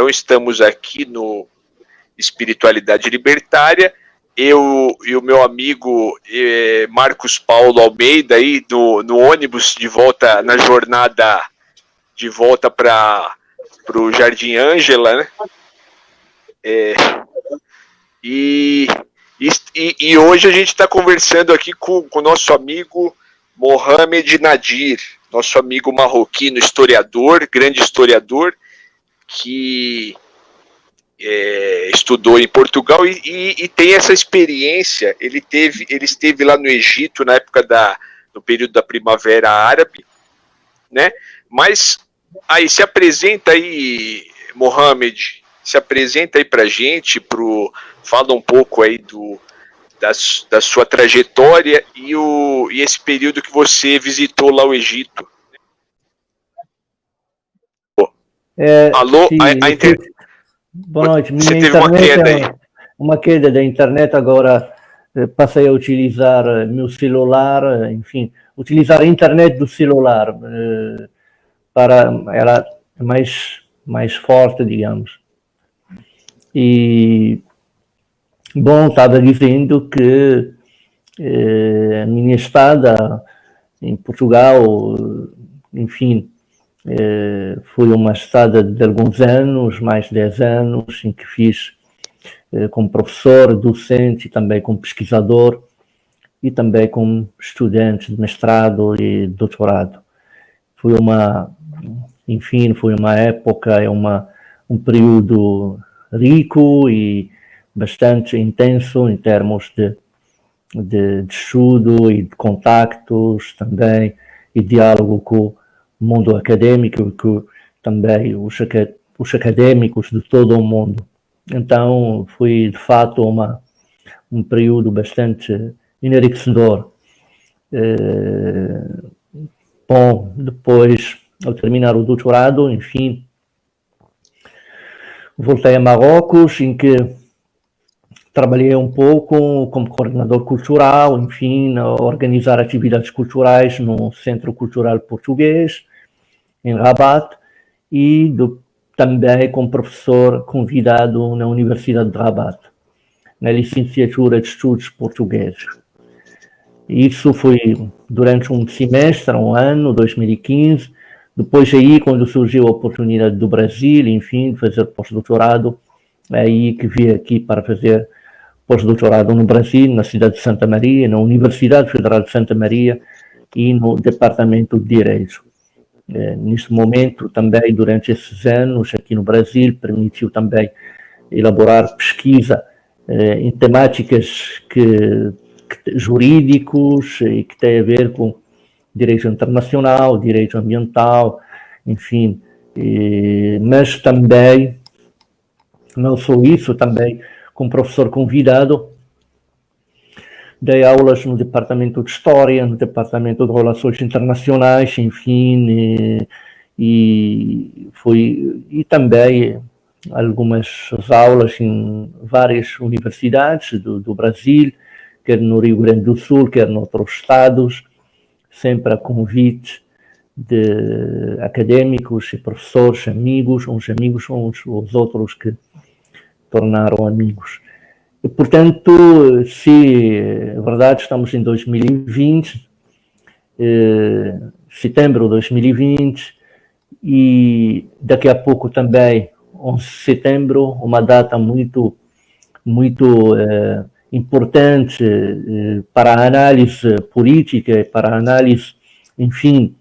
Então estamos aqui no Espiritualidade Libertária, eu e o meu amigo Marcos Paulo Almeida, aí no ônibus de volta, na jornada de volta para o Jardim Ângela, né? E hoje a gente está conversando aqui com o nosso amigo Mohamed Nadir, nosso amigo marroquino, historiador, grande historiador, que estudou em Portugal e tem essa experiência. Ele esteve lá no Egito na época no período da Primavera Árabe, né? Mas aí se apresenta aí, Mohamed, se apresenta aí pra gente, fala um pouco aí da sua trajetória e esse período que você visitou lá o Egito. Alô, Boa noite. Você teve uma queda aí. Uma queda da internet, agora passei a utilizar meu celular, enfim, utilizar a internet do celular para ela mais forte, digamos. E, bom, estava dizendo que a minha estada em Portugal, enfim, foi uma estada de alguns anos, mais de 10 anos, em que fiz como professor, docente, e também como pesquisador, e também como estudante de mestrado e doutorado. Foi uma época, um período rico e bastante intenso em termos de estudo e de contactos também, e diálogo com o mundo acadêmico, com também os académicos de todo o mundo. Então foi de fato um período bastante enriquecedor. Bom, depois, ao terminar o doutorado, enfim, voltei a Marrocos, em que trabalhei um pouco como coordenador cultural, enfim, a organizar atividades culturais no Centro Cultural Português, em Rabat, e também como professor convidado na Universidade de Rabat, na licenciatura de Estudos Portugueses. Isso foi durante um semestre, um ano, 2015. Depois aí, quando surgiu a oportunidade do Brasil, enfim, de fazer pós-doutorado, é aí que vim aqui para fazer pós-doutorado no Brasil, na cidade de Santa Maria, na Universidade Federal de Santa Maria e no Departamento de Direito. Neste momento, também, durante esses anos, aqui no Brasil, permitiu também elaborar pesquisa em temáticas jurídicos e que têm a ver com direito internacional, direito ambiental, enfim, mas também, não só isso, também como professor convidado, dei aulas no Departamento de História, no Departamento de Relações Internacionais, enfim, e também algumas aulas em várias universidades do Brasil, quer no Rio Grande do Sul, quer em outros estados, sempre a convite de académicos e professores, amigos, uns amigos, os outros que tornaram amigos. E, portanto, se é verdade, estamos em 2020, setembro de 2020, e daqui a pouco também, 11 de setembro, uma data muito importante para a análise política, para a análise, enfim,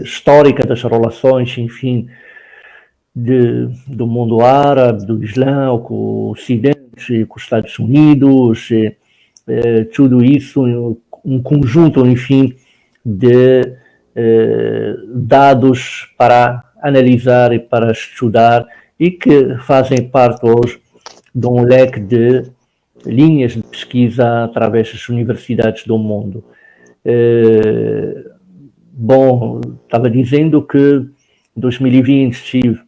histórica das relações, enfim, do mundo árabe, do Islã, com o Ocidente, com os Estados Unidos, tudo isso, um conjunto, enfim, de dados para analisar e para estudar e que fazem parte hoje de um leque de linhas de pesquisa através das universidades do mundo. Bom, estava dizendo que em 2020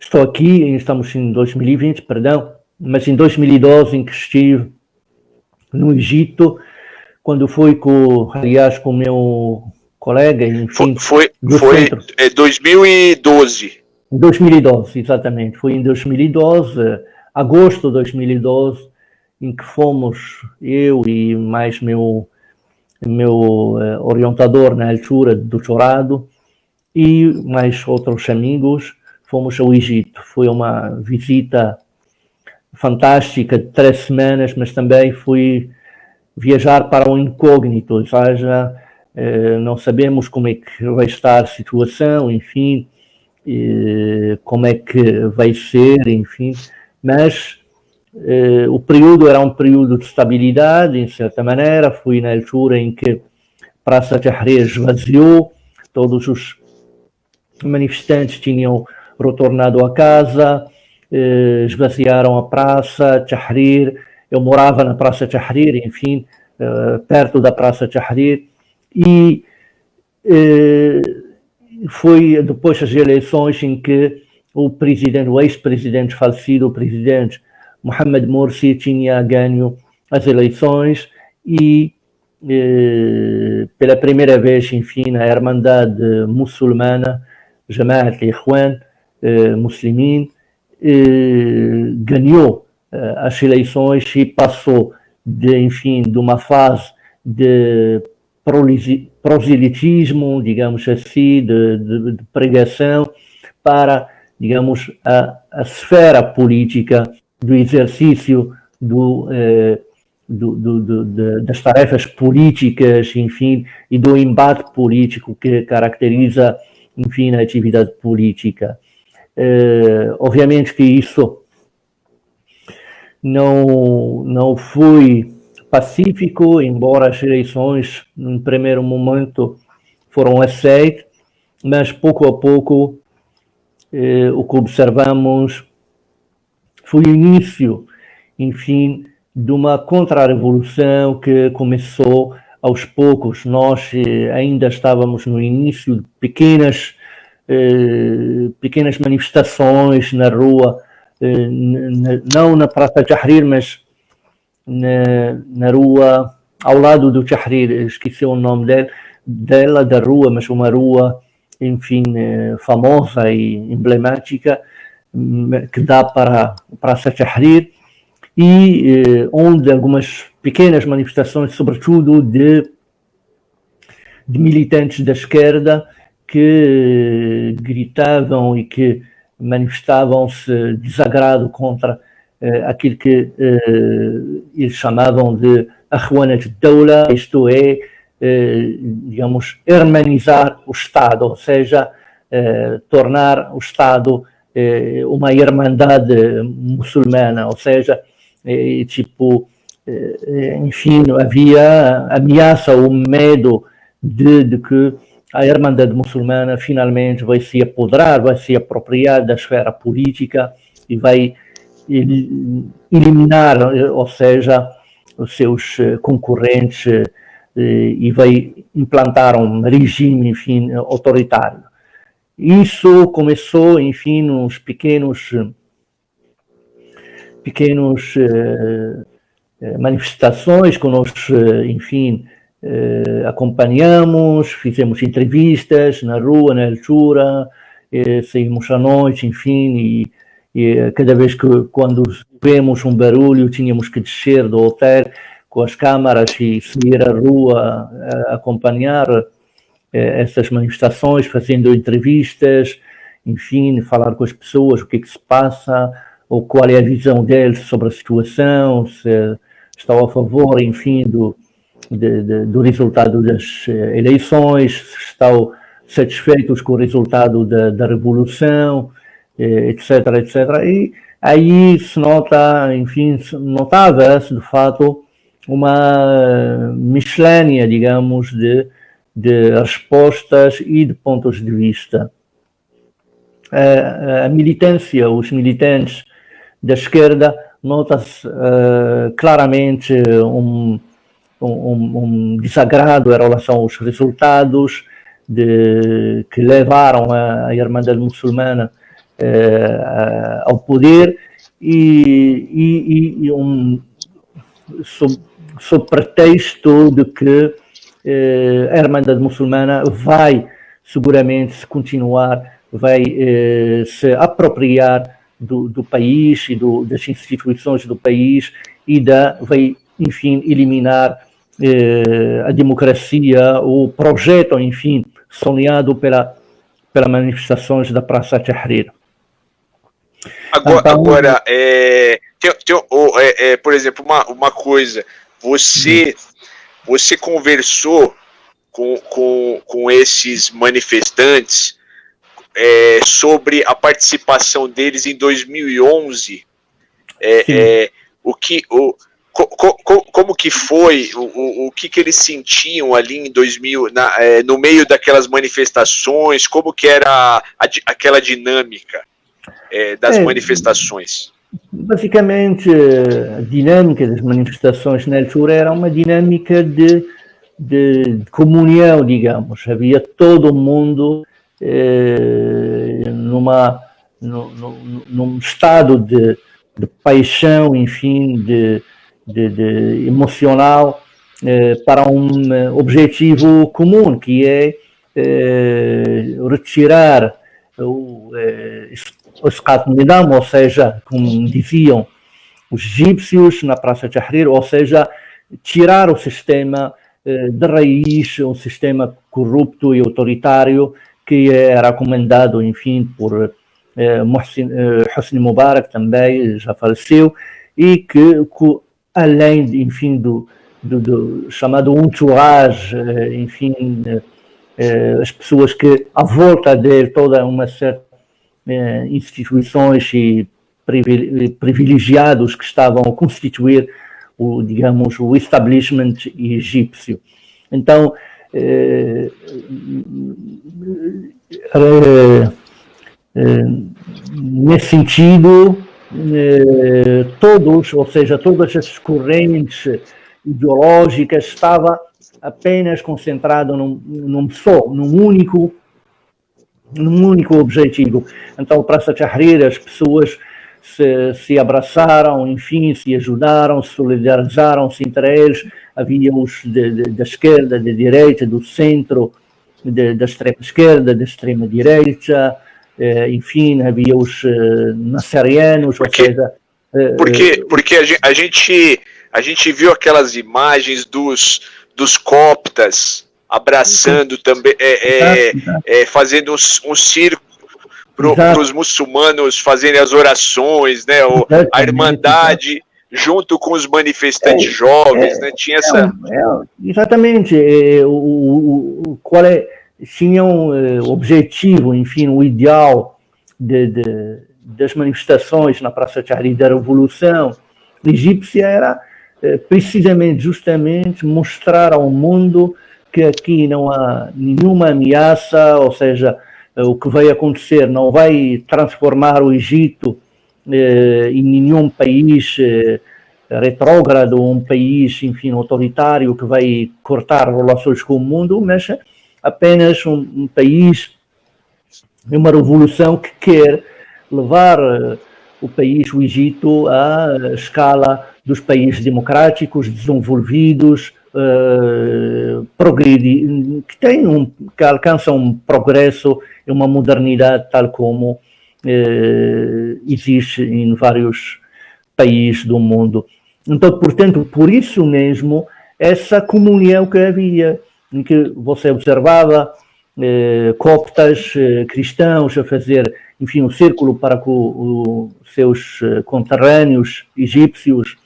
estou aqui, estamos em 2020, perdão, mas em 2012 em que estive no Egito, quando fui aliás, com o meu colega, enfim... Foi 2012. 2012, exatamente. Foi em 2012, agosto de 2012, em que fomos, eu e mais meu orientador na altura de doutorado e mais outros amigos, fomos ao Egito. Foi uma visita fantástica de 3 semanas, mas também fui viajar para um incógnito, ou seja, não sabemos como é que vai estar a situação, enfim, como é que vai ser, enfim, mas o período era um período de estabilidade, em certa maneira. Fui na altura em que Praça Tahrir esvaziou, todos os manifestantes tinham retornado a casa, esvaziaram a Praça Tahrir. Eu morava na Praça Tahrir, enfim, perto da Praça Tahrir, e foi depois das eleições em que o ex-presidente falecido, o presidente Mohamed Morsi, tinha ganho as eleições e pela primeira vez, enfim, a Irmandade Muçulmana, Jamaat al-Ikhwan Muslimin, ganhou as eleições e passou de uma fase de proselitismo, digamos assim, de pregação, para, digamos, a esfera política do exercício das tarefas políticas, enfim, e do embate político que caracteriza, enfim, a atividade política. Obviamente que isso não foi pacífico, embora as eleições, no primeiro momento, foram aceitas, mas pouco a pouco o que observamos foi o início, enfim, de uma contra-revolução que começou aos poucos. Nós ainda estávamos no início de pequenas manifestações na rua, não na Praça Tahrir, mas na rua ao lado do Tahrir, esqueci o nome dela, da rua, mas uma rua, enfim, famosa e emblemática, que dá para a Praça Tahrir, e onde algumas pequenas manifestações, sobretudo de militantes da esquerda, que gritavam e que manifestavam-se desagrado contra aquilo que eles chamavam de Akhwanat ad-Dawla, isto é, digamos, hermanizar o Estado, ou seja, tornar o Estado uma irmandade muçulmana, ou seja, enfim, havia ameaça ou medo de que a irmandade muçulmana finalmente vai se apoderar, vai se apropriar da esfera política e vai eliminar, ou seja, os seus concorrentes, e vai implantar um regime, enfim, autoritário. Isso começou, enfim, nos pequenos manifestações que nós, enfim, acompanhamos, fizemos entrevistas na rua, na altura, saímos à noite, enfim, e cada vez que, quando vemos um barulho, tínhamos que descer do hotel com as câmaras e sair à rua a acompanhar essas manifestações, fazendo entrevistas, enfim, falar com as pessoas o que é que se passa, ou qual é a visão deles sobre a situação, se estão a favor, enfim, do resultado das eleições, se estão satisfeitos com o resultado da revolução, etc, etc. E aí se nota, enfim, notava-se de fato uma miscelânea, digamos, de respostas e de pontos de vista. A militância, os militantes da esquerda, nota-se claramente um desagrado em relação aos resultados que levaram a Irmandade Muçulmana ao poder e sob pretexto de que a Irmandade Muçulmana vai seguramente continuar vai se apropriar do país e das instituições do país e vai, enfim, eliminar a democracia, o projeto, enfim, sonhado pelas manifestações da Praça Tahrir. Agora, por exemplo, uma coisa, você conversou com esses manifestantes sobre a participação deles em 2011, como que foi, o que eles sentiam ali em 2000, no meio daquelas manifestações, como que era aquela dinâmica das manifestações? Basicamente, a dinâmica das manifestações na altura era uma dinâmica de comunhão, digamos. Havia todo mundo num estado de paixão, enfim, de emocional para um objetivo comum, que é retirar o Escat Nidam, ou seja, como diziam os egípcios na Praça Tahrir, ou seja, tirar o sistema de raiz, um sistema corrupto e autoritário que era comandado, enfim, por Hosni Mubarak, também já faleceu, e que além, enfim, do chamado entourage, enfim, as pessoas que à volta dele, toda uma certa instituições e privilegiados que estavam a constituir digamos, o establishment egípcio. Então, nesse sentido, todas as correntes ideológicas estavam apenas concentradas num único objetivo. Então, Praça Tahrir, as pessoas se abraçaram, enfim, se ajudaram, se solidarizaram-se entre eles. Havia os da esquerda, da direita, do centro, da extrema esquerda, da extrema direita, enfim, havia os nasserianos, ou seja... Porque a gente viu aquelas imagens dos coptas abraçando também, fazendo um círculo para os muçulmanos fazerem as orações, né? A irmandade junto com os manifestantes jovens, né? Tinha essa... exatamente. Tinham o objetivo, enfim, o ideal das manifestações na Praça Tahrir, da Revolução Egípcia, era precisamente, justamente, mostrar ao mundo que aqui não há nenhuma ameaça, ou seja, o que vai acontecer não vai transformar o Egito em nenhum país retrógrado, um país, enfim, autoritário que vai cortar relações com o mundo, mas apenas um país, uma revolução que quer levar o país, o Egito, à escala dos países democráticos, desenvolvidos, que alcançam um progresso e uma modernidade tal como existe em vários países do mundo. Então, portanto, por isso mesmo, essa comunhão que havia, em que você observava coptas, cristãos a fazer, enfim, um círculo para com os seus conterrâneos egípcios,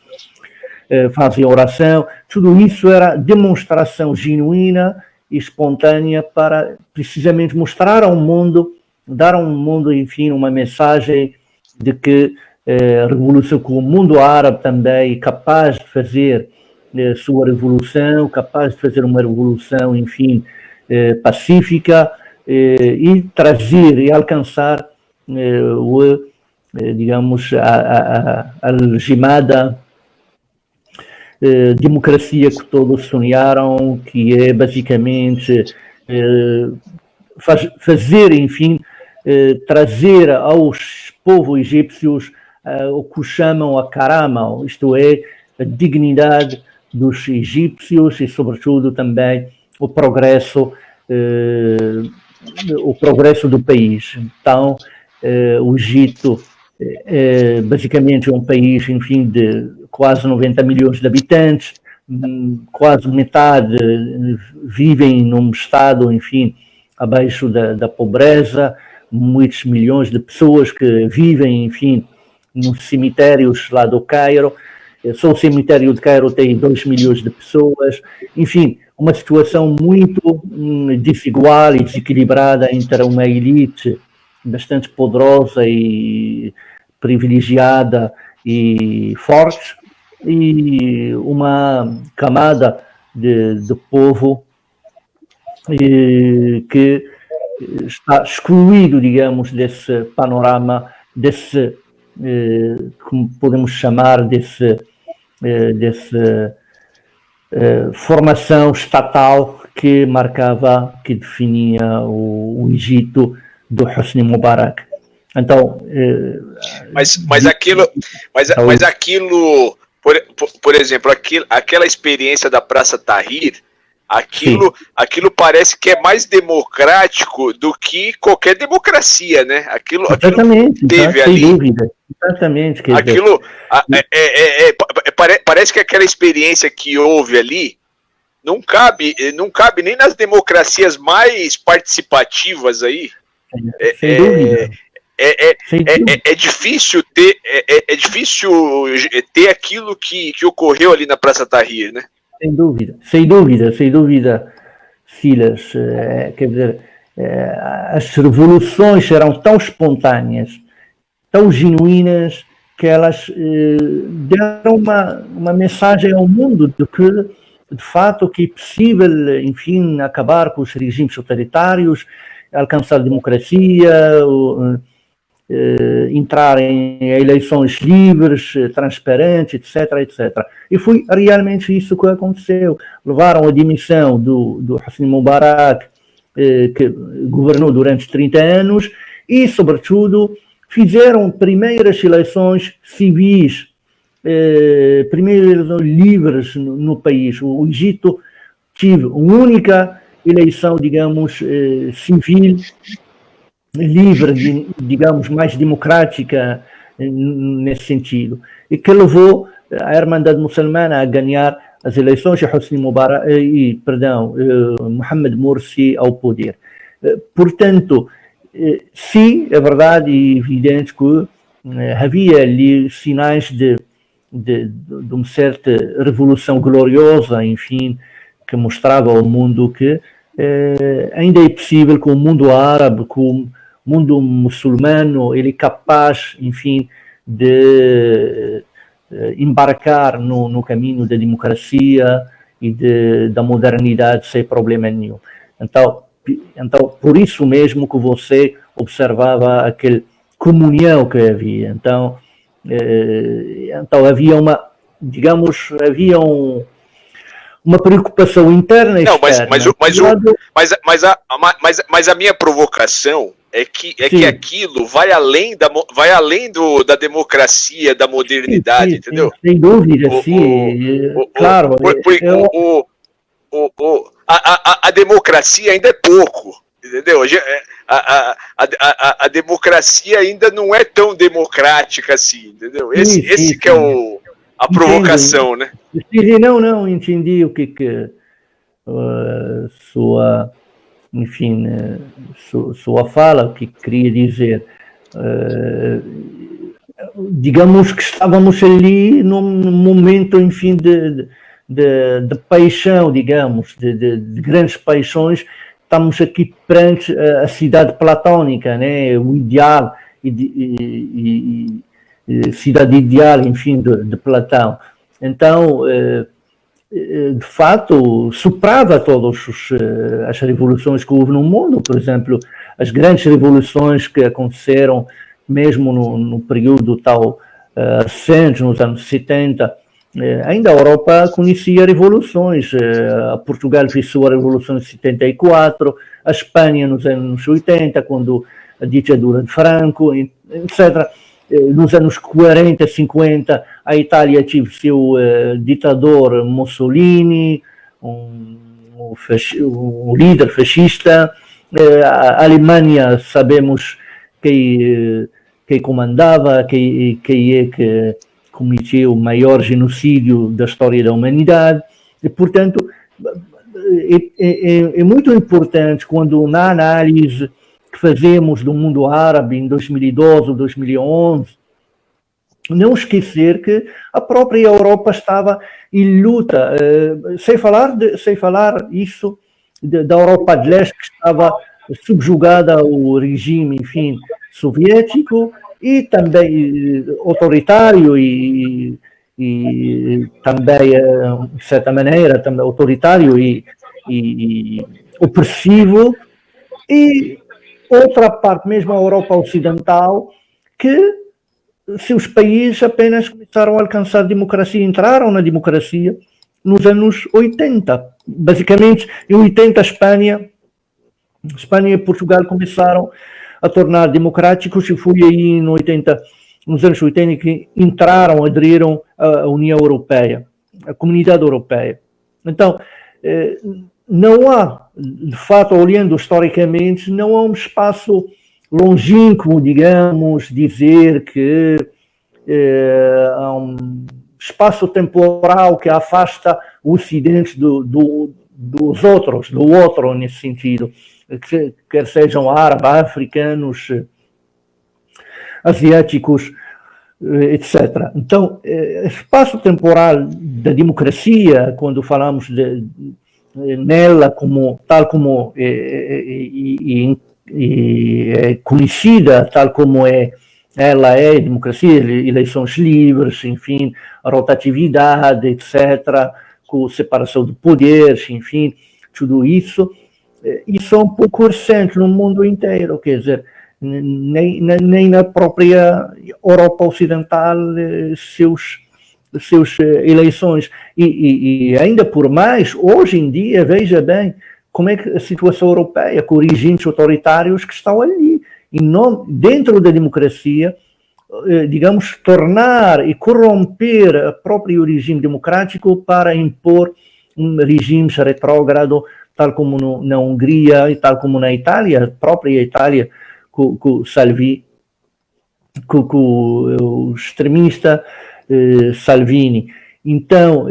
fazem oração. Tudo isso era demonstração genuína e espontânea para precisamente mostrar ao mundo, dar ao mundo, enfim, uma mensagem de que a revolução, que o mundo árabe também é capaz de fazer a sua revolução, capaz de fazer uma revolução, enfim, pacífica, e trazer e alcançar digamos, a legitimada democracia que todos sonharam, que é basicamente fazer, enfim, trazer aos povos egípcios o que chamam a karama, isto é, a dignidade dos egípcios e, sobretudo, também o progresso o progresso do país. Então, o Egito basicamente é um país, enfim, de quase 90 milhões de habitantes, quase metade vivem num estado, enfim, abaixo da pobreza, muitos milhões de pessoas que vivem, enfim, nos cemitérios lá do Cairo. Só o cemitério de Cairo tem 2 milhões de pessoas, enfim, uma situação muito desigual e desequilibrada entre uma elite bastante poderosa e privilegiada e forte e uma camada de povo que está excluído, digamos, desse panorama, desse, como podemos chamar, desse formação estatal que marcava, que definia o Egito do Hosni Mubarak. Então, mas aquilo, por exemplo, aquela experiência da Praça Tahrir, aquilo parece que é mais democrático do que qualquer democracia, né? Aquilo teve ali. Sem dúvida. Exatamente. Aquilo parece que aquela experiência que houve ali não cabe nem nas democracias mais participativas aí. Sem dúvida. É difícil ter aquilo que ocorreu ali na Praça Tahrir, né? Sem dúvida, Silas. Quer dizer, as revoluções eram tão espontâneas, tão genuínas, que elas deram uma mensagem ao mundo de que, de fato, que é possível, enfim, acabar com os regimes totalitários, alcançar a democracia, entrar em eleições livres, transparentes, etc. E foi realmente isso que aconteceu. Levaram a demissão do Hosni Mubarak, que governou durante 30 anos, e, sobretudo, fizeram primeiras eleições civis, primeiras livres no país. O Egito teve uma única eleição, digamos, civil, livre, digamos, mais democrática nesse sentido, e que levou a Irmandade Muçulmana a ganhar as eleições e Hosni Mubarak, Mohamed Morsi ao poder. Portanto, sim, é verdade e evidente que havia ali sinais de uma certa revolução gloriosa, enfim, que mostrava ao mundo que ainda é possível que o mundo árabe, que o mundo muçulmano, ele é capaz, enfim, de embarcar no caminho da democracia e da modernidade sem problema nenhum. Então, por isso mesmo que você observava aquele comunhão que havia. Então havia uma preocupação interna e externa. Mas a minha provocação é que aquilo vai além da democracia, da modernidade, sim, entendeu? Sem dúvida, claro. A democracia ainda é pouco, entendeu? A democracia ainda não é tão democrática assim, entendeu? Esse que é a provocação, né? Não, entendi o que sua fala, o que queria dizer. Digamos que estávamos ali num momento, enfim, de paixão, digamos, de grandes paixões. Estamos aqui perante a cidade platónica, né? O ideal, cidade ideal, enfim, de Platão. Então, de fato, superava todas as revoluções que houve no mundo. Por exemplo, as grandes revoluções que aconteceram mesmo no período tal recente, nos anos 70, ainda a Europa conhecia revoluções. A Portugal fez sua revolução em 74, a Espanha nos anos 80, quando a ditadura de Franco, etc. Nos anos 40, 50, a Itália teve seu ditador Mussolini, um líder fascista, A Alemanha, sabemos quem comandava, quem é que cometeu o maior genocídio da história da humanidade. E, portanto, é muito importante quando na análise que fazemos do mundo árabe em 2012 ou 2011, não esquecer que a própria Europa estava em luta, sem falar isso da Europa de Leste, que estava subjugada ao regime, enfim, soviético e também autoritário e também, de certa maneira, também autoritário e opressivo, e outra parte, mesmo a Europa Ocidental, que seus países apenas começaram a alcançar a democracia, entraram na democracia nos anos 80. Basicamente, em 80, Espanha e Portugal começaram a tornar democráticos, e foi aí nos anos 80 que aderiram à União Europeia, à Comunidade Europeia. Então, não há, de fato, olhando historicamente, não há um espaço longínquo, digamos, dizer que há um espaço temporal que afasta o Ocidente do outro, nesse sentido, quer sejam árabes, africanos, asiáticos, etc. Então, espaço temporal da democracia, quando falamos nela tal como é conhecida, tal como ela é democracia, eleições livres, enfim, a rotatividade, etc., com separação de poderes, enfim, tudo isso é um pouco recente no mundo inteiro, quer dizer, nem na própria Europa Ocidental seus eleições. E ainda por mais, hoje em dia, veja bem, como é que a situação europeia, com regimes autoritários que estão ali, dentro da democracia, digamos, tornar e corromper o próprio regime democrático para impor um regime retrógrado, tal como na Hungria e tal como na Itália, a própria Itália, com Salvini, com o extremista Salvini. Então,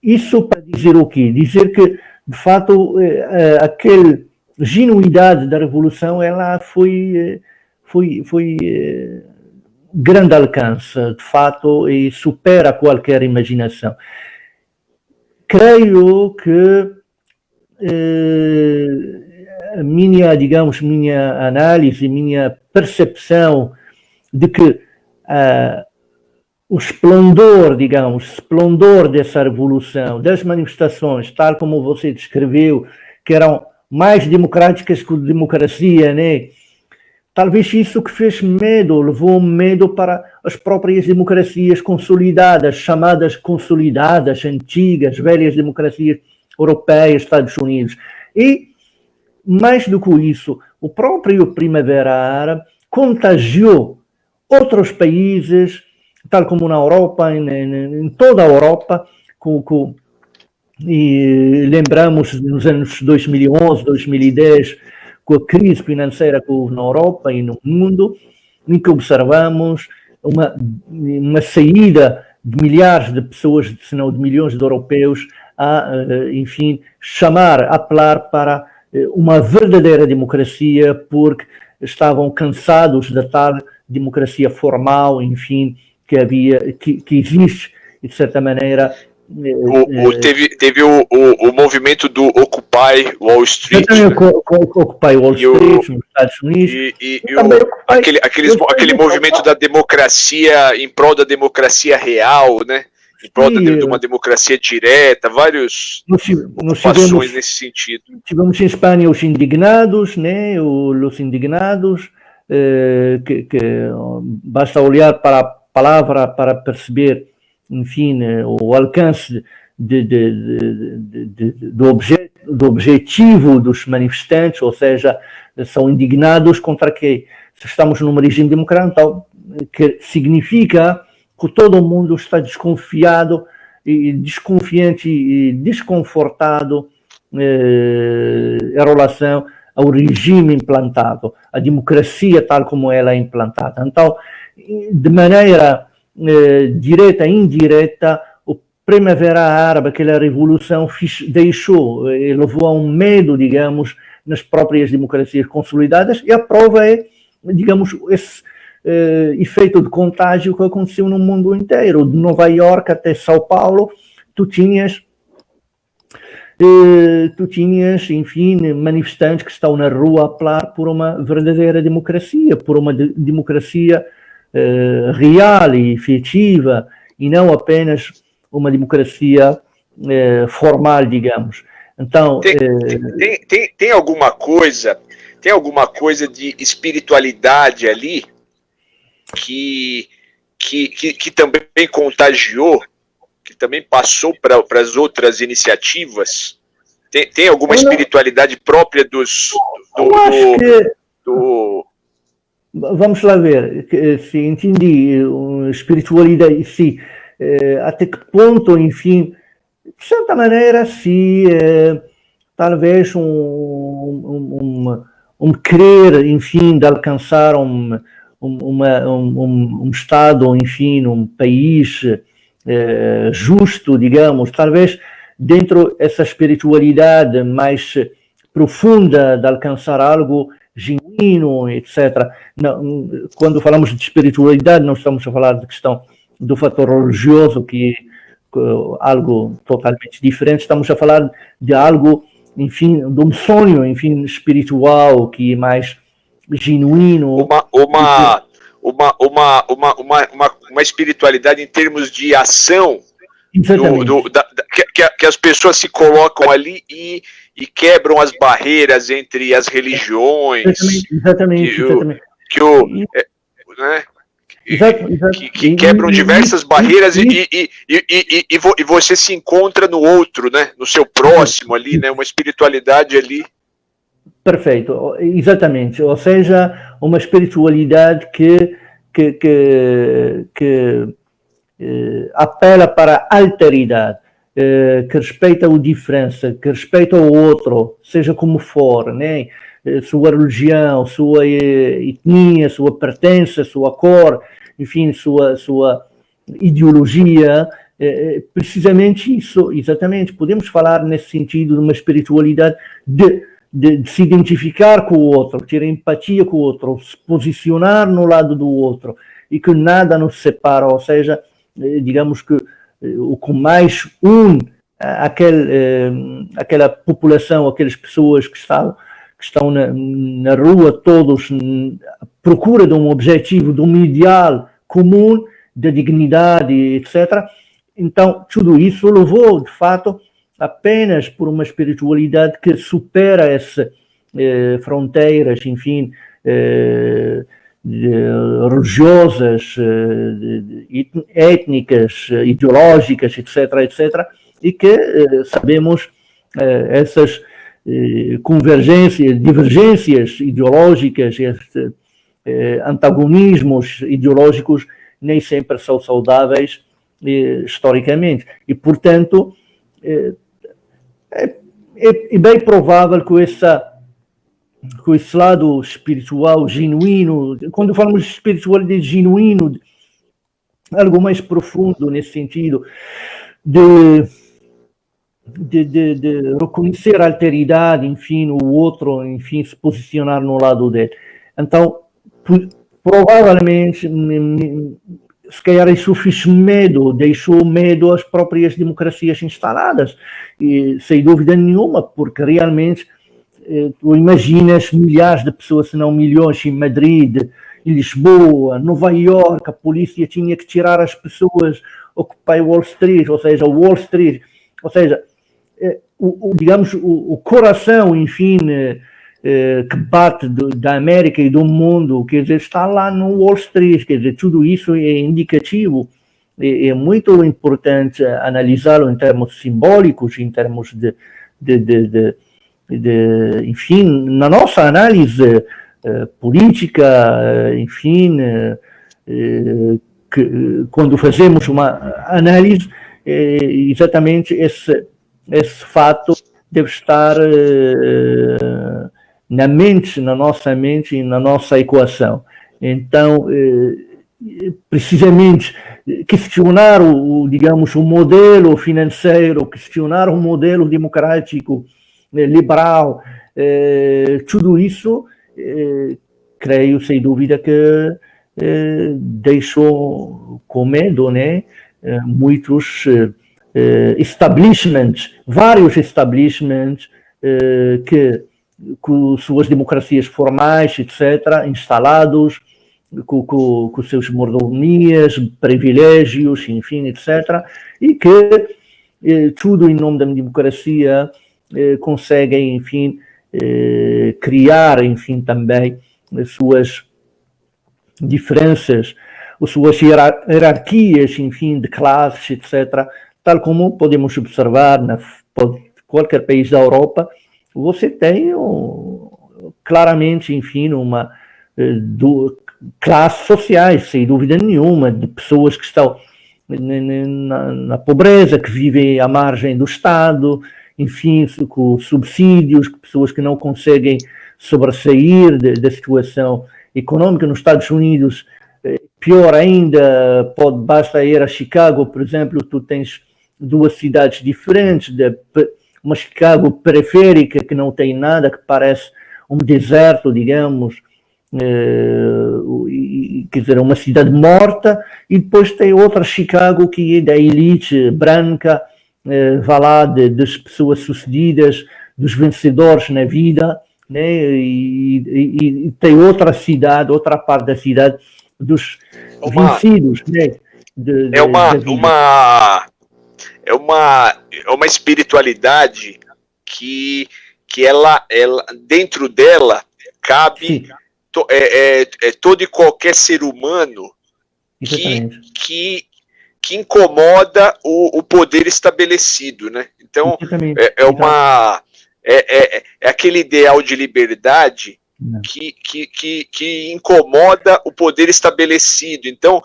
isso para dizer o quê? Dizer que, de fato, aquela genuidade da revolução, ela foi grande alcance, de fato, e supera qualquer imaginação. Creio que minha análise, minha percepção de que o esplendor dessa revolução, das manifestações, tal como você descreveu, que eram mais democráticas que a democracia, né? Talvez isso que fez medo, levou medo para as próprias democracias consolidadas, chamadas consolidadas, antigas, velhas democracias europeias, Estados Unidos. E, mais do que isso, o próprio Primavera Árabe contagiou outros países, tal como na Europa, em toda a Europa, e lembramos nos anos 2011, 2010, com a crise financeira que houve na Europa e no mundo, em que observamos uma saída de milhares de pessoas, se não de milhões de europeus, a, enfim, apelar para uma verdadeira democracia, porque estavam cansados da tal democracia formal, enfim, que existe, de certa maneira. Teve o movimento do Occupy Wall Street. Occupy Wall Street nos Estados Unidos. Aquele movimento da democracia em prol da democracia real, né? Em prol de uma democracia direta, várias ocupações nesse sentido. Tivemos em Espanha os indignados, né? Os indignados, que basta olhar para a palavra para perceber, enfim, o alcance do objetivo dos manifestantes, ou seja, são indignados contra que estamos num regime democrático, que significa que todo mundo está desconfiado e desconfiante e desconfortado em relação ao regime implantado, a democracia tal como ela é implantada. Então, de maneira direta e indireta, o Primavera Árabe, aquela revolução, deixou, levou a um medo, digamos, nas próprias democracias consolidadas, e a prova é, digamos, esse efeito de contágio que aconteceu no mundo inteiro. De Nova Iorque até São Paulo, tu tinhas, enfim, manifestantes que estão na rua a apelar por uma verdadeira democracia, por uma democracia real e efetiva, e não apenas uma democracia formal, digamos. Então, tem alguma coisa de espiritualidade ali que também contagiou, que também passou para as outras iniciativas? Tem alguma espiritualidade própria Vamos lá ver, se entendi, espiritualidade, sim, até que ponto, enfim, de certa maneira, se talvez um querer, enfim, de alcançar um Estado, enfim, um país justo, digamos, talvez dentro dessa espiritualidade mais profunda de alcançar algo genuíno, etc. Não, quando falamos de espiritualidade, não estamos a falar de questão do fator religioso, que algo totalmente diferente, estamos a falar de algo, enfim, de um sonho, enfim, espiritual, que é mais genuíno. Uma espiritualidade em termos de ação, que as pessoas se colocam ali e quebram as barreiras entre as religiões. Exatamente. Que quebram diversas barreiras e você se encontra no outro, né? No seu próximo ali, né? Uma espiritualidade ali. Perfeito, exatamente. Ou seja, uma espiritualidade que apela para a alteridade, que respeita a diferença, que respeita o outro, seja como for, né? Sua religião, sua etnia, sua pertença, sua cor, enfim, sua ideologia, precisamente isso, exatamente. Podemos falar nesse sentido de uma espiritualidade de se identificar com o outro, ter empatia com o outro, se posicionar no lado do outro, e que nada nos separa, ou seja, digamos que o que mais une aquela população, aquelas pessoas que estão na rua, todos à procura de um objetivo, de um ideal comum, da dignidade, etc. Então, tudo isso levou, de fato, apenas por uma espiritualidade que supera essas fronteiras, enfim, religiosas, étnicas, ideológicas, etc., e que sabemos essas convergências, divergências ideológicas, antagonismos ideológicos nem sempre são saudáveis historicamente. E, portanto, é bem provável que esse lado espiritual genuíno, quando falamos de espiritualidade genuíno, algo mais profundo nesse sentido, de reconhecer a alteridade, enfim, o outro, enfim, se posicionar no lado dele. Então, provavelmente, se calhar isso deixou medo às próprias democracias instaladas, e, sem dúvida nenhuma, porque realmente tu imaginas milhares de pessoas, se não milhões, em Madrid, em Lisboa, Nova Iorque, a polícia tinha que tirar as pessoas, ocupar Wall Street, ou seja, digamos, o coração, enfim, que bate da América e do mundo, quer dizer, está lá no Wall Street, quer dizer, tudo isso é indicativo, é muito importante analisá-lo em termos simbólicos, em termos enfim, na nossa análise política, enfim, quando fazemos uma análise, exatamente esse fato deve estar na nossa mente e na nossa equação. Então, precisamente, questionar digamos, o modelo financeiro, questionar o modelo democrático, liberal, tudo isso, creio, sem dúvida, que deixou com medo, né, muitos establishments, vários establishments com suas democracias formais, etc., instalados, com seus mordomias, privilégios, enfim, etc., e que tudo em nome da democracia conseguem, enfim, criar, enfim, também as suas diferenças, as suas hierarquias, enfim, de classes, etc., tal como podemos observar na qualquer país da Europa. Você tem claramente, enfim, uma classes sociais, sem dúvida nenhuma, de pessoas que estão na pobreza, que vivem à margem do Estado, enfim, com subsídios, pessoas que não conseguem sobressair da situação econômica. Nos Estados Unidos, pior ainda, basta ir a Chicago, por exemplo, tu tens duas cidades diferentes, uma Chicago periférica que não tem nada, que parece um deserto, digamos, quer dizer, uma cidade morta, e depois tem outra Chicago que é da elite branca, vá lá, das pessoas sucedidas, dos vencedores na vida, né? E tem outra cidade, outra parte da cidade dos vencidos, né? É uma espiritualidade que ela dentro dela cabe todo e qualquer ser humano que incomoda o poder estabelecido, né? Então é aquele ideal de liberdade que incomoda o poder estabelecido. Então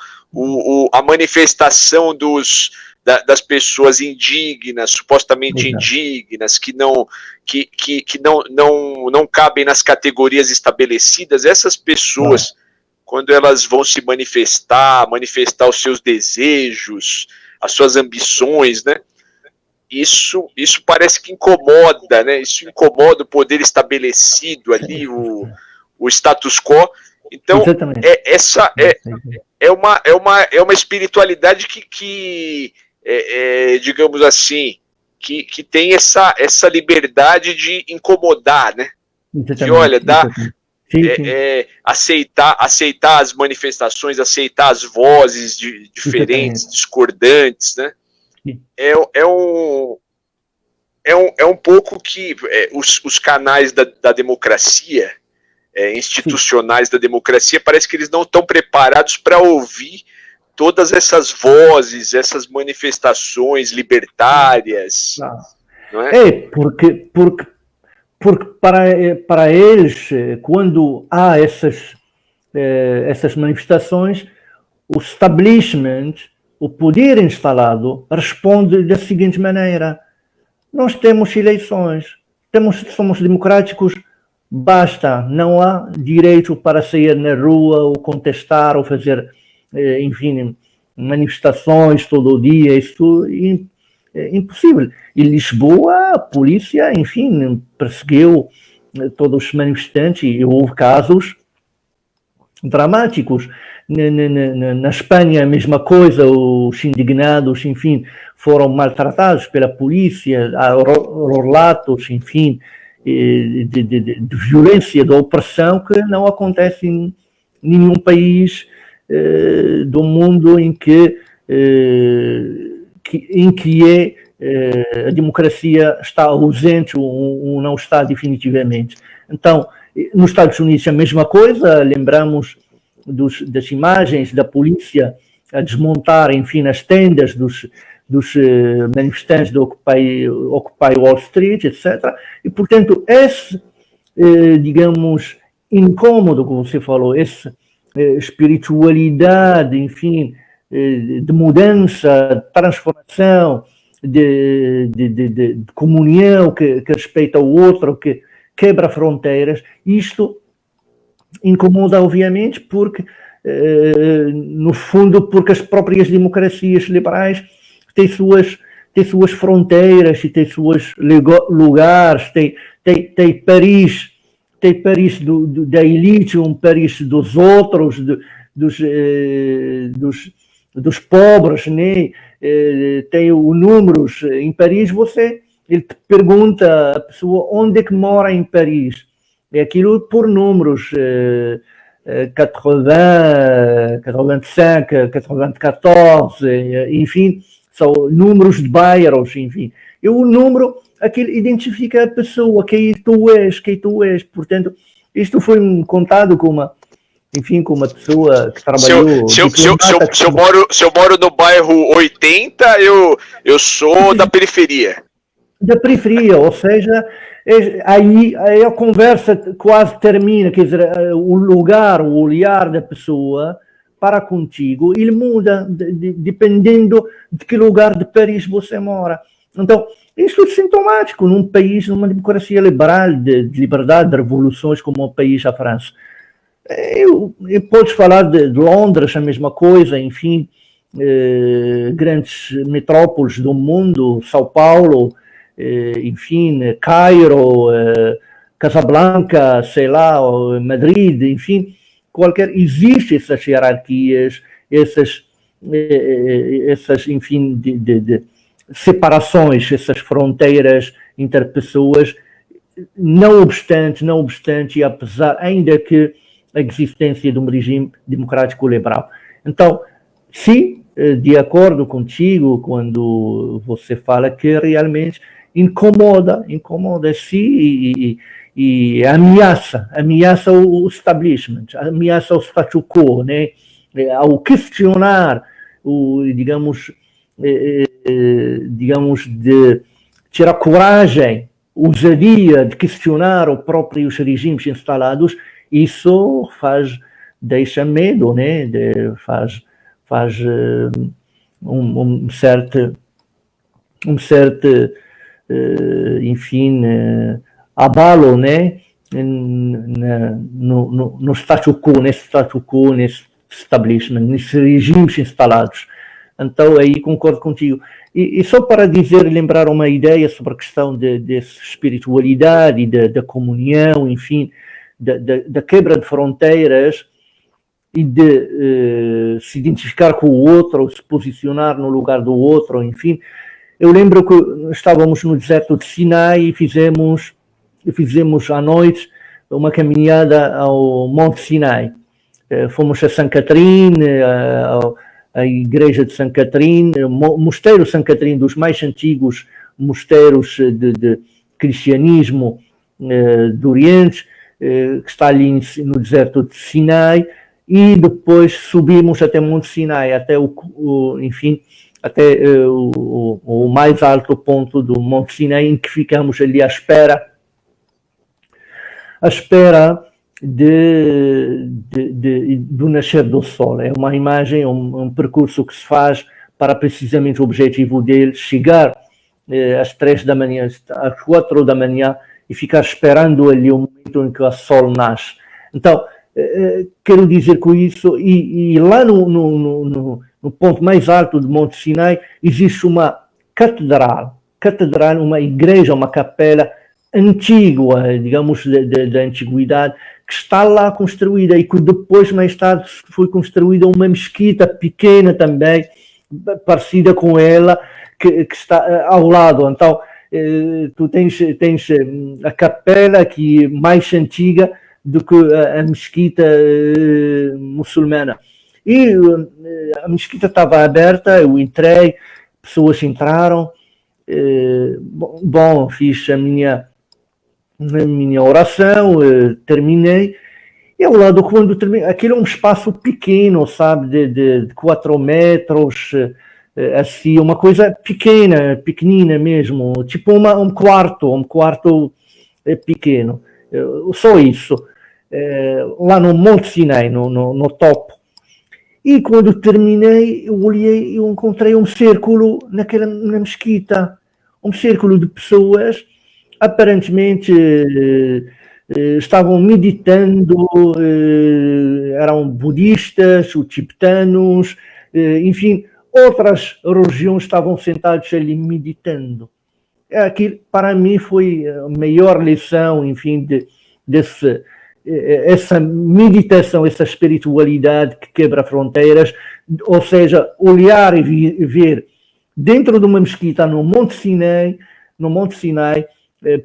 a manifestação das pessoas indignas, supostamente indignas, que não cabem nas categorias estabelecidas, essas pessoas, quando elas vão se manifestar os seus desejos, as suas ambições, né? Isso parece que incomoda, né? Isso incomoda o poder estabelecido ali, o status quo. Então, essa é uma espiritualidade que digamos assim, que tem essa liberdade de incomodar, né? De, olha, aceitar as manifestações, aceitar as vozes diferentes, discordantes, né? É um pouco que os canais da democracia, institucionais da democracia, parece que eles não estão preparados para ouvir todas essas vozes, essas manifestações libertárias. Não é? Porque para eles, quando há essas manifestações, o establishment, o poder instalado, responde da seguinte maneira: nós temos eleições, somos democráticos, basta, não há direito para sair na rua ou contestar ou fazer, enfim, manifestações todo dia. Isso é impossível. Em Lisboa, a polícia, enfim, perseguiu todos os manifestantes e houve casos dramáticos. Na Espanha, a mesma coisa, os indignados, enfim, foram maltratados pela polícia. Há relatos, enfim, de violência, de opressão que não acontece em nenhum país do mundo em que a democracia está ausente ou não está definitivamente. Então, nos Estados Unidos a mesma coisa. Lembramos das imagens da polícia a desmontar, enfim, as tendas dos manifestantes do Occupy Wall Street, etc. E, portanto, esse, digamos, incômodo que você falou, essa espiritualidade, enfim, de mudança, de transformação, de comunhão, que respeita o outro, que quebra fronteiras. Isto incomoda, obviamente, porque, no fundo, porque as próprias democracias liberais têm suas fronteiras e têm seus lugares, tem Paris da elite, um Paris dos outros, dos pobres, né? Tem o números. Em Paris, ele te pergunta a pessoa onde é que mora em Paris. É aquilo por números, 80, 85, 94, enfim, são números de bairros, enfim. E o número, aquilo identifica a pessoa, quem tu és. Portanto, isto foi contado com uma pessoa que trabalhou... Se eu moro no bairro 80, eu sou da periferia. Da periferia, ou seja, aí a conversa quase termina, quer dizer, o olhar da pessoa para contigo, ele muda dependendo de que lugar de Paris você mora. Então, isso é sintomático num país, numa democracia liberal, de liberdade, de revoluções como o país, a França. Eu podes falar de Londres, a mesma coisa, enfim, grandes metrópoles do mundo, São Paulo, enfim, Cairo, Casablanca, sei lá, Madrid, enfim, existe essas hierarquias, essas enfim, de separações, essas fronteiras interpessoas, não obstante, e apesar, ainda que a existência de um regime democrático liberal. Então, sim, de acordo contigo, quando você fala que realmente incomoda sim, e ameaça o establishment, ameaça o status quo, né? Ao questionar, digamos, de tirar coragem, ousadia de questionar os próprios regimes instalados, isso deixa medo, né? Faz um certo enfim, abalo, né? No status quo, nesse establishment, nesses regimes instalados. Então, aí concordo contigo. E só para lembrar uma ideia sobre a questão de espiritualidade, da comunhão, enfim, da quebra de fronteiras e de se identificar com o outro, se posicionar no lugar do outro, enfim. Eu lembro que estávamos no deserto de Sinai e fizemos à noite uma caminhada ao Monte Sinai. Fomos a San Catherine, a igreja de San Catherine, o mosteiro San Catherine, dos mais antigos mosteiros de cristianismo do Oriente, que está ali no deserto de Sinai, e depois subimos até Monte Sinai, até o mais alto ponto do Monte Sinai, em que ficamos ali à espera do nascer do sol. É uma imagem, um percurso que se faz para precisamente o objetivo dele, chegar às 3 da manhã, às 4 da manhã, e ficar esperando ali o momento em que o sol nasce. Então, quero dizer com isso, e lá no ponto mais alto do Monte Sinai, existe uma catedral, uma igreja, uma capela antiga, digamos, da antiguidade, que está lá construída e que depois, mais tarde, foi construída uma mesquita pequena também, parecida com ela, que está ao lado. Então, tu tens a capela que é mais antiga do que a mesquita muçulmana. E a mesquita estava aberta, eu entrei, pessoas entraram, fiz a minha oração, terminei, e ao lado, quando terminei, aquilo é um espaço pequeno, sabe, de 4 metros, assim, uma coisa pequenina mesmo, tipo um quarto pequeno, só isso, lá no Monte Sinai, no topo. E quando terminei, eu olhei e encontrei um círculo na mesquita, um círculo de pessoas, aparentemente estavam meditando, eram budistas, ou tibetanos, enfim, outras religiões estavam sentados ali meditando. Aquilo, para mim, foi a maior lição, enfim, essa meditação, essa espiritualidade que quebra fronteiras, ou seja, olhar e ver dentro de uma mesquita no Monte Sinai,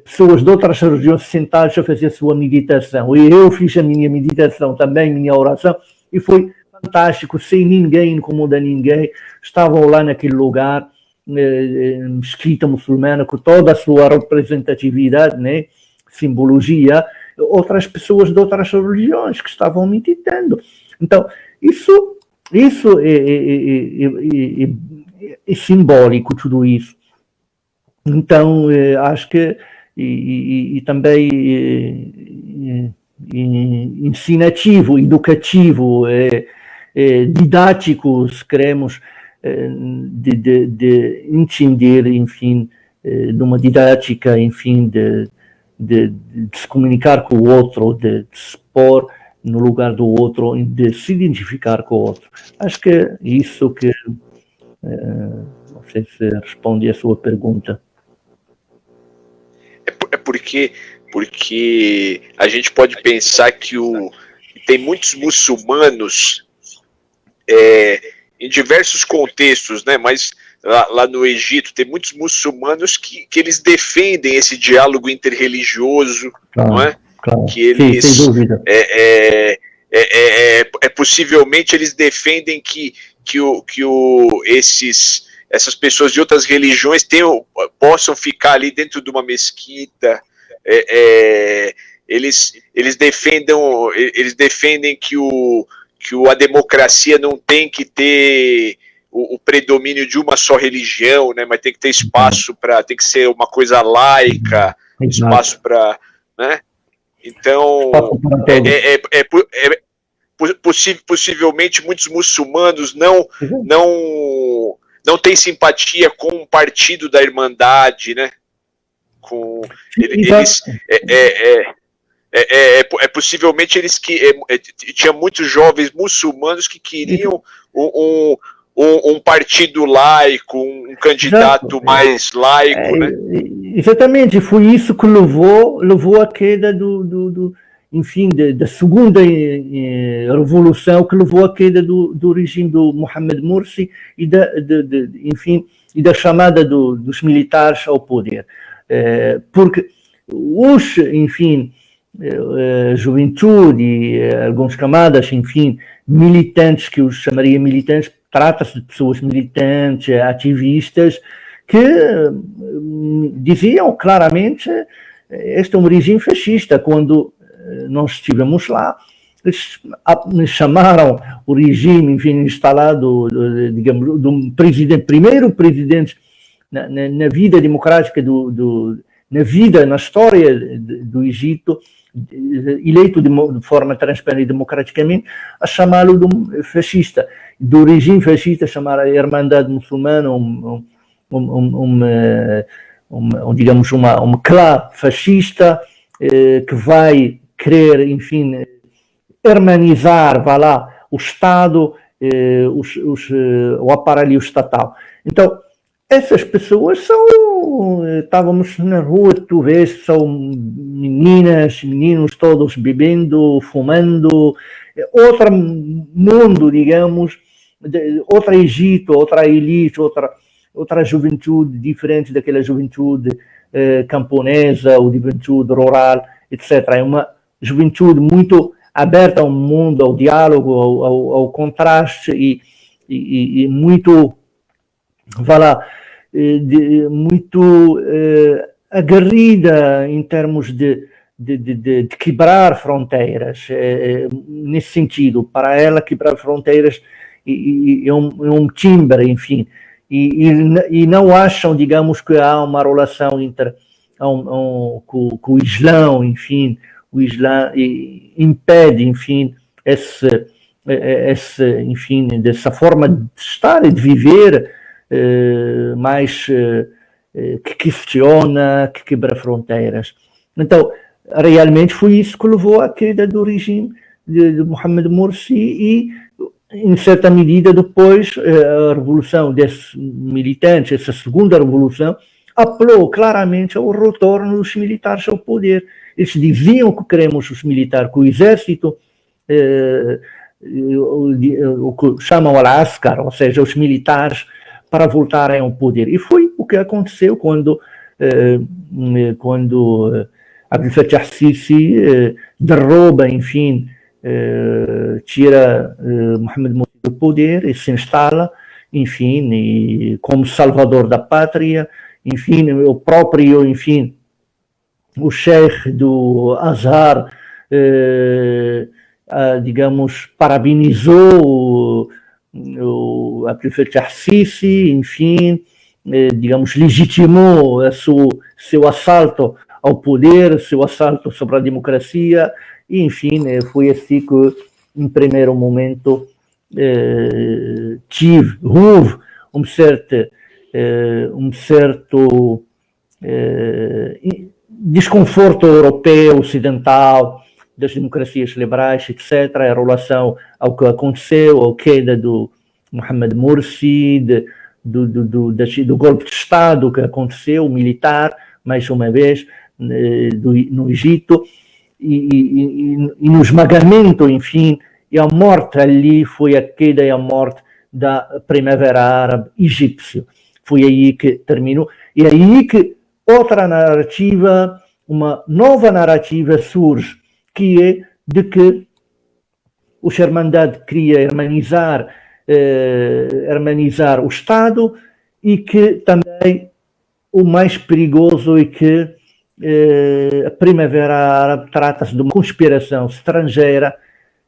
pessoas de outras regiões sentadas a fazer a sua meditação. E eu fiz a minha meditação também, minha oração, e foi fantástico, sem ninguém incomodar ninguém. Estavam lá naquele lugar, mesquita muçulmana, com toda a sua representatividade, né, simbologia, outras pessoas de outras religiões que estavam meditando. Então, isso é simbólico, tudo isso. Então, acho que e também ensinativo, educativo, didático, se queremos, de entender, enfim, de uma didática, enfim, de se comunicar com o outro, de se pôr no lugar do outro, de se identificar com o outro. Acho que é isso que, não sei se responde a sua pergunta. É porque a gente pode pensar que tem muitos muçulmanos em diversos contextos, né? Mas lá no Egito tem muitos muçulmanos que eles defendem esse diálogo interreligioso, claro, não é? Claro. Que eles, sim, sem dúvida. Possivelmente eles defendem que essas pessoas de outras religiões possam ficar ali dentro de uma mesquita. Eles defendem que a democracia não tem que ter o predomínio de uma só religião, né? Mas tem que ter espaço tem que ser uma coisa laica, espaço para, né? Então, possivelmente muitos muçulmanos não têm simpatia com o partido da Irmandade, né? Possivelmente eles tinha muitos jovens muçulmanos que queriam um partido laico, um candidato mais laico, né? Exatamente, foi isso que levou à queda enfim, da segunda revolução, que levou à queda do regime do Mohamed Morsi enfim, e da chamada dos militares ao poder. Porque enfim, a juventude e algumas camadas, enfim, militantes, que eu chamaria militantes, trata-se de pessoas militantes, ativistas, que diziam claramente este é um regime fascista. Quando nós estivemos lá, eles chamaram o regime, enfim, instalado, digamos, do primeiro presidente na vida democrática na história do Egito, eleito de forma transparente e democraticamente, a chamá-lo de um fascista, do regime fascista, chamar a Irmandade Muçulmana digamos, uma clã fascista que vai querer, enfim, hermanizar, vá lá, o Estado, o aparelho estatal. Então, essas pessoas estávamos na rua, tu vês, são meninas, meninos todos bebendo, fumando, outro mundo, digamos, outra Egito, outra elite, outra juventude diferente daquela juventude camponesa ou juventude rural, etc. É uma juventude muito aberta ao mundo, ao diálogo, ao contraste e muito, vá lá, muito aguerrida em termos de quebrar fronteiras, nesse sentido. Para ela, quebrar fronteiras é um timbre, enfim, e não acham, digamos, que há uma relação com o Islão, enfim. O Islã impede, enfim, enfim, dessa forma de estar e de viver mais que questiona, que quebra fronteiras. Então, realmente foi isso que levou à queda do regime de Mohamed Morsi e, em certa medida, depois a revolução desses militantes, essa segunda revolução, apelou claramente ao retorno dos militares ao poder. Eles diziam que queremos os militares, que o exército, o que chamam al-Askar, ou seja, os militares, para voltarem ao poder. E foi o que aconteceu quando Abdel Fattah Sisi derruba, enfim, tira Mohamed Morsi do poder e se instala, enfim, e como salvador da pátria, enfim, o próprio, enfim, o chefe do Azhar, digamos, parabenizou o Abdel Fattah Sisi, enfim, digamos, legitimou seu assalto ao poder, seu assalto sobre a democracia, e, enfim, foi assim que, em primeiro momento, houve um certo desconforto europeu, ocidental, das democracias liberais, etc., em relação ao que aconteceu, à queda do Mohamed Morsi, do golpe de Estado que aconteceu, militar, mais uma vez, no Egito, e no esmagamento, enfim, e a morte ali foi a queda e a morte da Primavera Árabe egípcia. Foi aí que terminou. E aí que outra narrativa, uma nova narrativa surge, que é de que o Shermandad queria harmonizar o Estado e que também o mais perigoso é que a Primavera Árabe trata-se de uma conspiração estrangeira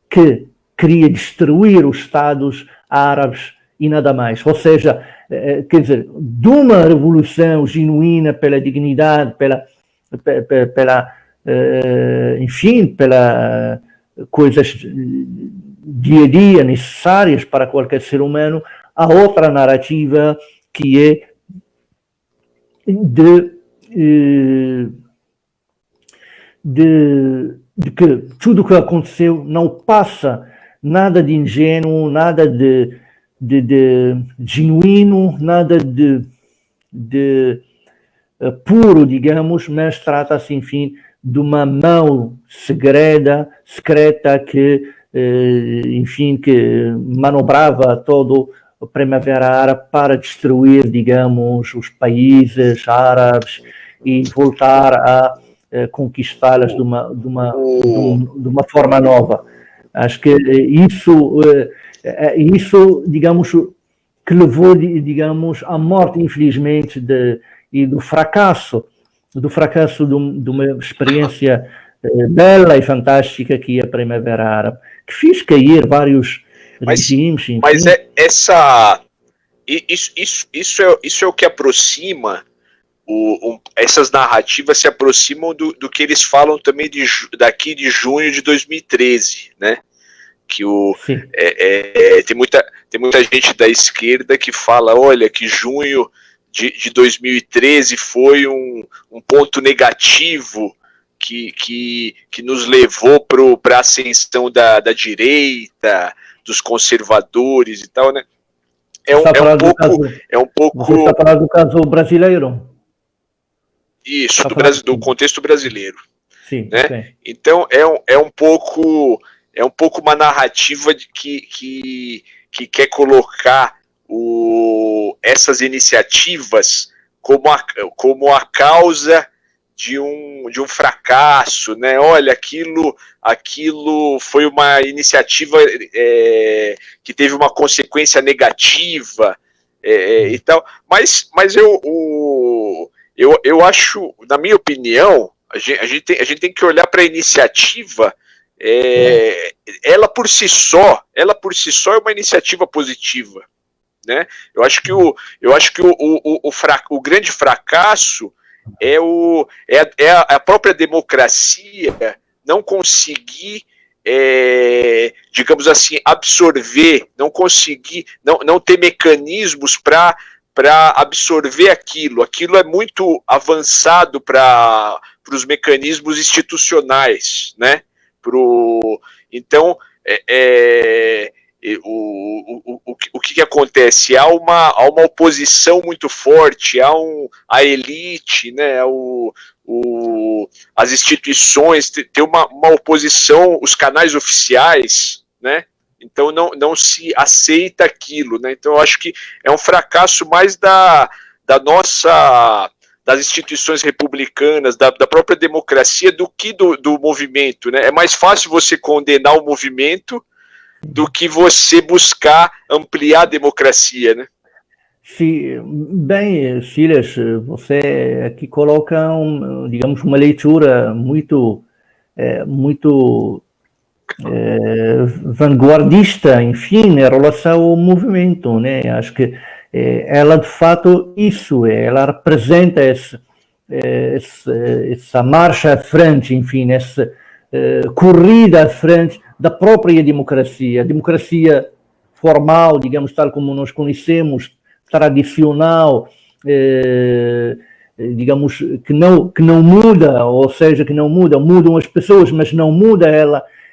que queria destruir os Estados árabes e nada mais. Ou seja, quer dizer, de uma revolução genuína pela dignidade, enfim, pela coisas dia a dia necessárias para qualquer ser humano, há outra narrativa que é de que tudo o que aconteceu não passa nada de ingênuo, nada de genuíno, nada de puro, digamos, mas trata-se, enfim, de uma mão secreta que, enfim, que manobrava todo a Primavera Árabe para destruir, digamos, os países árabes e voltar a conquistá-las de uma forma nova. Acho que isso, digamos, que levou, digamos, à morte, infelizmente, e do fracasso de uma experiência bela e fantástica que é a Primavera Árabe, que fez cair vários regimes. Enfim. Mas isso é o que aproxima, essas narrativas se aproximam do que eles falam também daqui de junho de 2013, né? Que tem muita gente da esquerda que fala, olha, que junho de 2013 foi um ponto negativo que nos levou para a ascensão da direita, dos conservadores e tal, né? É um pouco. Você está falando do caso brasileiro? Isso, do contexto brasileiro. Sim, né? Sim. Então é um pouco uma narrativa que quer colocar essas iniciativas como a causa de um fracasso, né? Olha, aquilo foi uma iniciativa que teve uma consequência negativa e tal, mas eu acho, na minha opinião, a gente tem que olhar para a iniciativa. Ela por si só é uma iniciativa positiva, né? Eu acho que o grande fracasso é a própria democracia não conseguir digamos assim, absorver, não conseguir, não ter mecanismos para absorver aquilo. Aquilo é muito avançado para os mecanismos institucionais, né? Então, o que acontece? Há uma oposição muito forte, a elite, né? As instituições, tem uma oposição, os canais oficiais, né? Então não se aceita aquilo, né? Então eu acho que é um fracasso mais das instituições republicanas, da própria democracia, do que do movimento, né? É mais fácil você condenar o movimento do que você buscar ampliar a democracia, né? Sim, bem, Silas, você aqui coloca, digamos, uma leitura muito vanguardista, enfim, em relação ao movimento, né? Acho que ela, de fato, ela representa essa marcha à frente, enfim, essa corrida à frente da própria democracia. A democracia formal, digamos, tal como nós conhecemos, tradicional, digamos, que não muda, ou seja, que não mudam as pessoas, mas não muda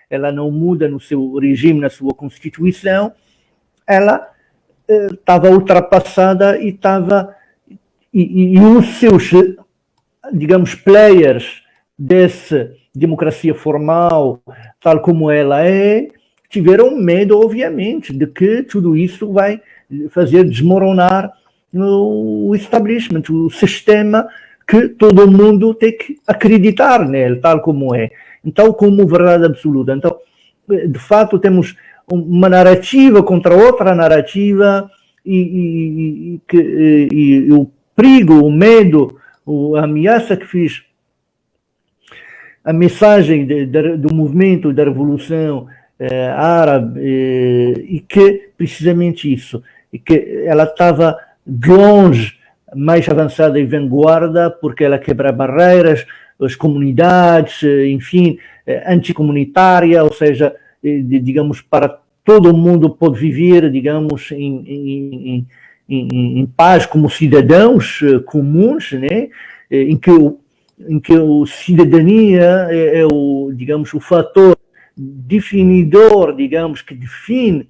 ela não muda no seu regime, na sua Constituição, ela estava ultrapassada e os seus, digamos, players dessa democracia formal, tal como ela tiveram medo, obviamente, de que tudo isso vai fazer desmoronar o establishment, o sistema que todo mundo tem que acreditar nele, tal como é. Então, como verdade absoluta. Então, de fato, temos uma narrativa contra outra narrativa e o perigo, o medo, a ameaça que fiz, a mensagem do movimento da Revolução Árabe, e que precisamente isso, e que ela estava de longe mais avançada e vanguarda, porque ela quebra barreiras, as comunidades, enfim, anticomunitária, ou seja, digamos, para todo mundo pode viver, digamos, em paz como cidadãos comuns, né? em que a cidadania é digamos, o fator definidor, digamos, que define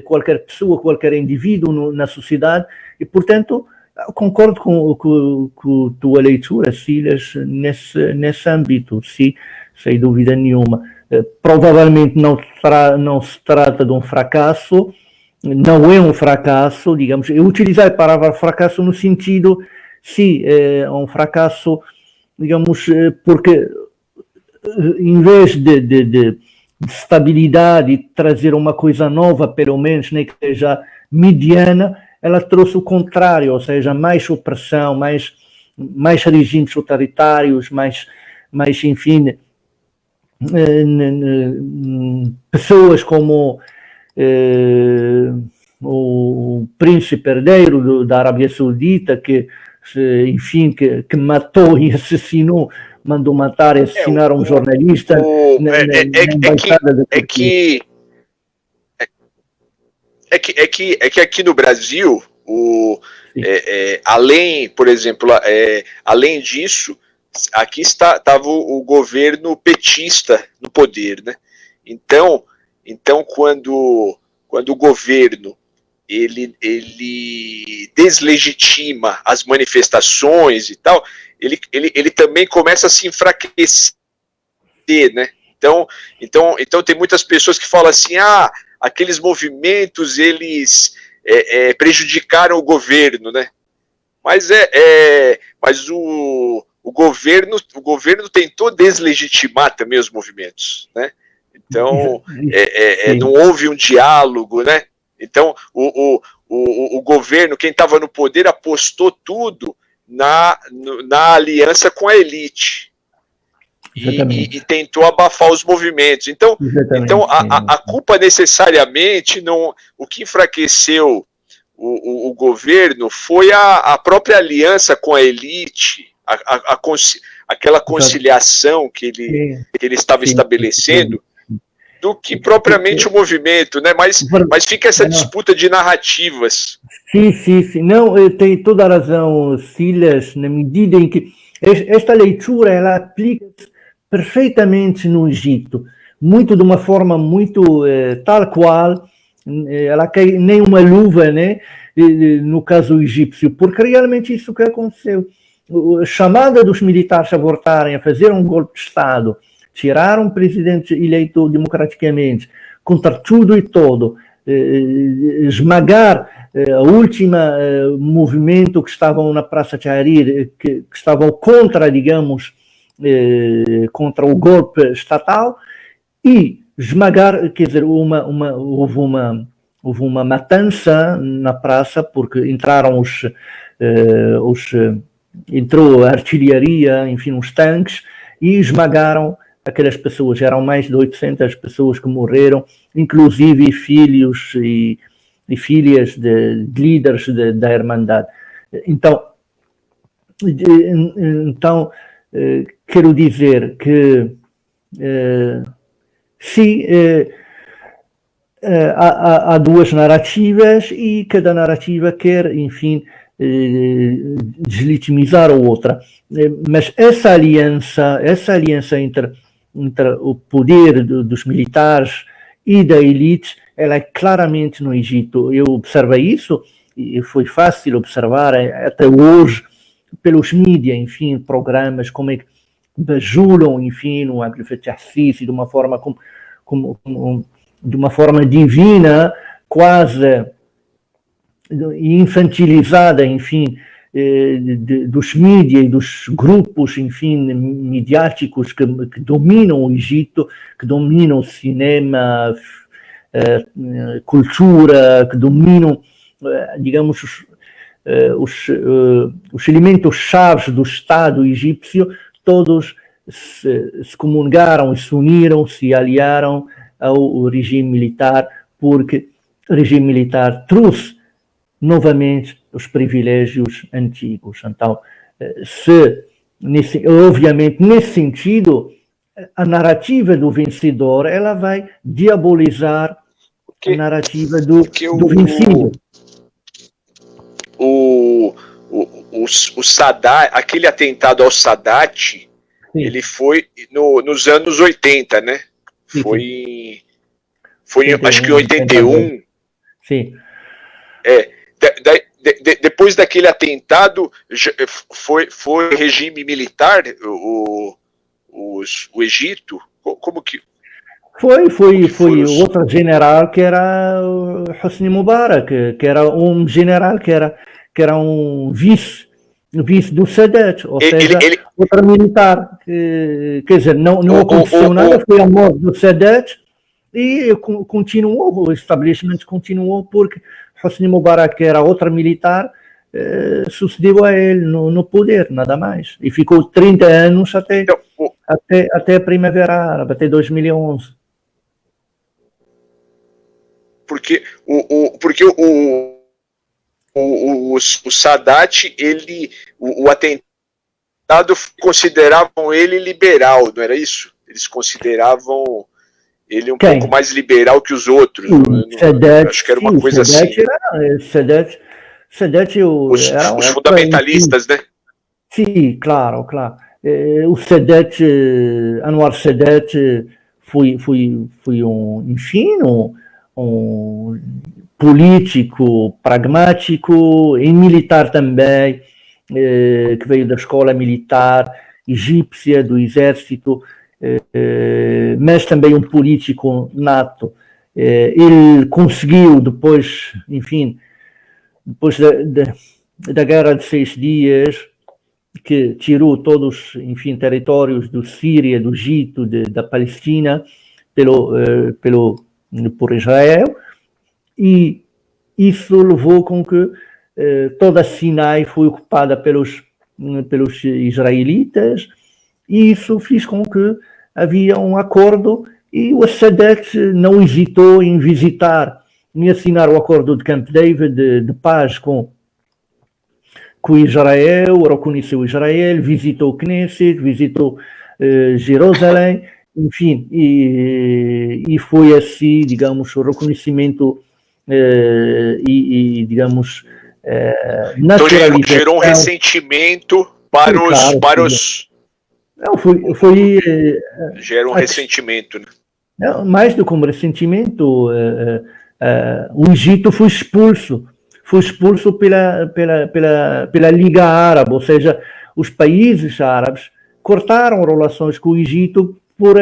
qualquer pessoa, qualquer indivíduo na sociedade, e, portanto, concordo com a tua leitura, Silas, nesse âmbito, sim, sem dúvida nenhuma. Provavelmente não se trata de um fracasso, não é um fracasso, digamos, eu utilizei a palavra fracasso no sentido, sim, é um fracasso, digamos, porque em vez de estabilidade e trazer uma coisa nova, pelo menos, nem que seja mediana, ela trouxe o contrário, ou seja, mais opressão, mais regimes totalitários, mais enfim, pessoas como o príncipe herdeiro da Arábia Saudita, que matou e assassinou, mandou matar e assassinar um jornalista que aqui no Brasil, além, por exemplo, além disso, aqui estava o governo petista no poder, né? Então quando o governo ele deslegitima as manifestações e tal, ele também começa a se enfraquecer, né? Então tem muitas pessoas que falam assim, aqueles movimentos, eles prejudicaram o governo, né? Mas o governo tentou deslegitimar também os movimentos, né? Então não houve um diálogo, né? Então o governo, quem estava no poder, apostou tudo na aliança com a elite. E tentou abafar os movimentos. Então a culpa necessariamente não. O que enfraqueceu o governo foi a própria aliança com a elite, aquela conciliação que ele estava estabelecendo. do que propriamente o movimento, né? Mas fica essa disputa de narrativas. Sim. Não, tem toda a razão, Silas, na medida em que esta leitura ela aplica-se perfeitamente no Egito, muito de uma forma muito tal qual, ela cai nem uma luva, né? No caso egípcio, porque realmente isso que aconteceu. A chamada dos militares a voltarem a fazer um golpe de Estado, tirar um presidente eleito democraticamente, contra tudo e todo, esmagar o último movimento que estavam na Praça Tahrir, que estavam contra, digamos, contra o golpe estatal, e esmagar, quer dizer, houve uma matança na praça, porque entrou a artilharia, enfim, os tanques, e esmagaram aquelas pessoas. Eram mais de 800 pessoas que morreram, inclusive filhos e filhas de líderes da Irmandade. Então, quero dizer que sim, há duas narrativas e cada narrativa quer, enfim, deslegitimizar a outra. Mas essa aliança entre o poder dos militares e da elite, ela é claramente no Egito. Eu observei isso e foi fácil observar até hoje pelos mídias, enfim, programas como é que bajulam, enfim, o Abdel Fattah al-Sisi de uma forma de uma forma divina, quase infantilizada, enfim, dos mídias e dos grupos, enfim, midiáticos que dominam o Egito, que dominam o cinema, cultura, que dominam, digamos, os elementos chaves do Estado egípcio, todos se comungaram, se uniram, se aliaram ao regime militar, porque o regime militar trouxe novamente os privilégios antigos. Então, obviamente, nesse sentido, a narrativa do vencedor, ela vai diabolizar a narrativa do vencido. O Sadat, aquele atentado ao Sadat, ele foi nos anos 80, né? Foi acho que em 81. Sim. Depois daquele atentado, foi regime militar o Egito? Como que... Foi outro general que era Hosni Mubarak, que era um general que era um vice do Sadat, ou seja, outro militar. Quer dizer, não aconteceu nada, foi a morte do Sadat e continuou, o establishment continuou porque Hosni Mubarak, que era outro militar, sucedeu a ele no poder, nada mais. E ficou 30 anos até a Primavera Árabe, até 2011. Porque o Sadat, o atentado, consideravam ele liberal, não era isso? Eles consideravam ele pouco mais liberal que os outros. Sadat, acho que era uma coisa assim. Sadat os fundamentalistas, né? Sim, claro. O Sadat, Anwar Sadat, foi um político pragmático e militar também, que veio da escola militar egípcia, do exército, mas também um político nato. Ele conseguiu depois da Guerra de 6 Dias, que tirou todos, enfim, territórios do Síria, do Egito, da Palestina, por Israel, e isso levou com que toda a Sinai foi ocupada pelos israelitas, e isso fez com que havia um acordo, e o Sadat não hesitou em visitar, em assinar o acordo de Camp David de paz com Israel, reconheceu Israel, visitou o Knesset, visitou Jerusalém, enfim, e foi assim, digamos, o reconhecimento digamos, Então naturalização. gerou um ressentimento para os... Claro, para os... Não, Gera um ressentimento, né? Não, mais do que um ressentimento, o Egito foi expulso pela Liga Árabe, ou seja, os países árabes cortaram relações com o Egito por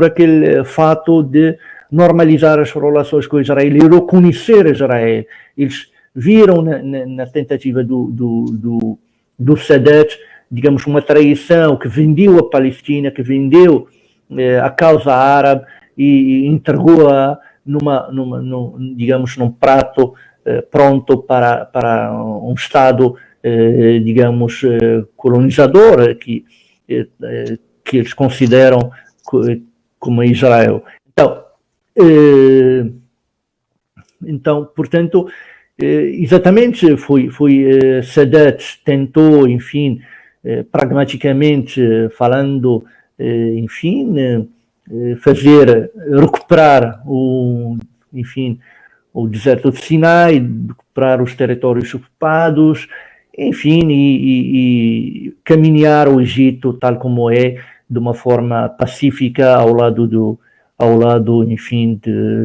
aquele fato de normalizar as relações com Israel e reconhecer Israel. Eles viram na tentativa do Sadat, digamos, uma traição que vendeu a Palestina, que vendeu a causa árabe e entregou-a digamos, num prato pronto para um Estado, digamos, colonizador que eles consideram como Israel. Então, portanto, exatamente Sadat tentou, enfim, pragmaticamente falando, enfim, recuperar o deserto de Sinai, recuperar os territórios ocupados, enfim, e caminhar o Egito tal como é, de uma forma pacífica ao lado, enfim,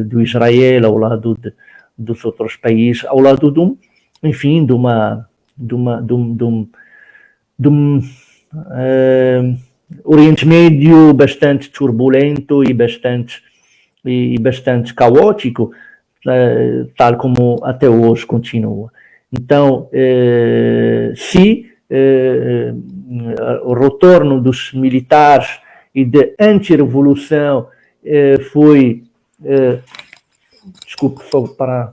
do Israel, ao lado dos outros países, ao lado de um Oriente Médio bastante turbulento e bastante caótico, tal como até hoje continua. Então, se o retorno dos militares e da anti-revolução foi... desculpe, só para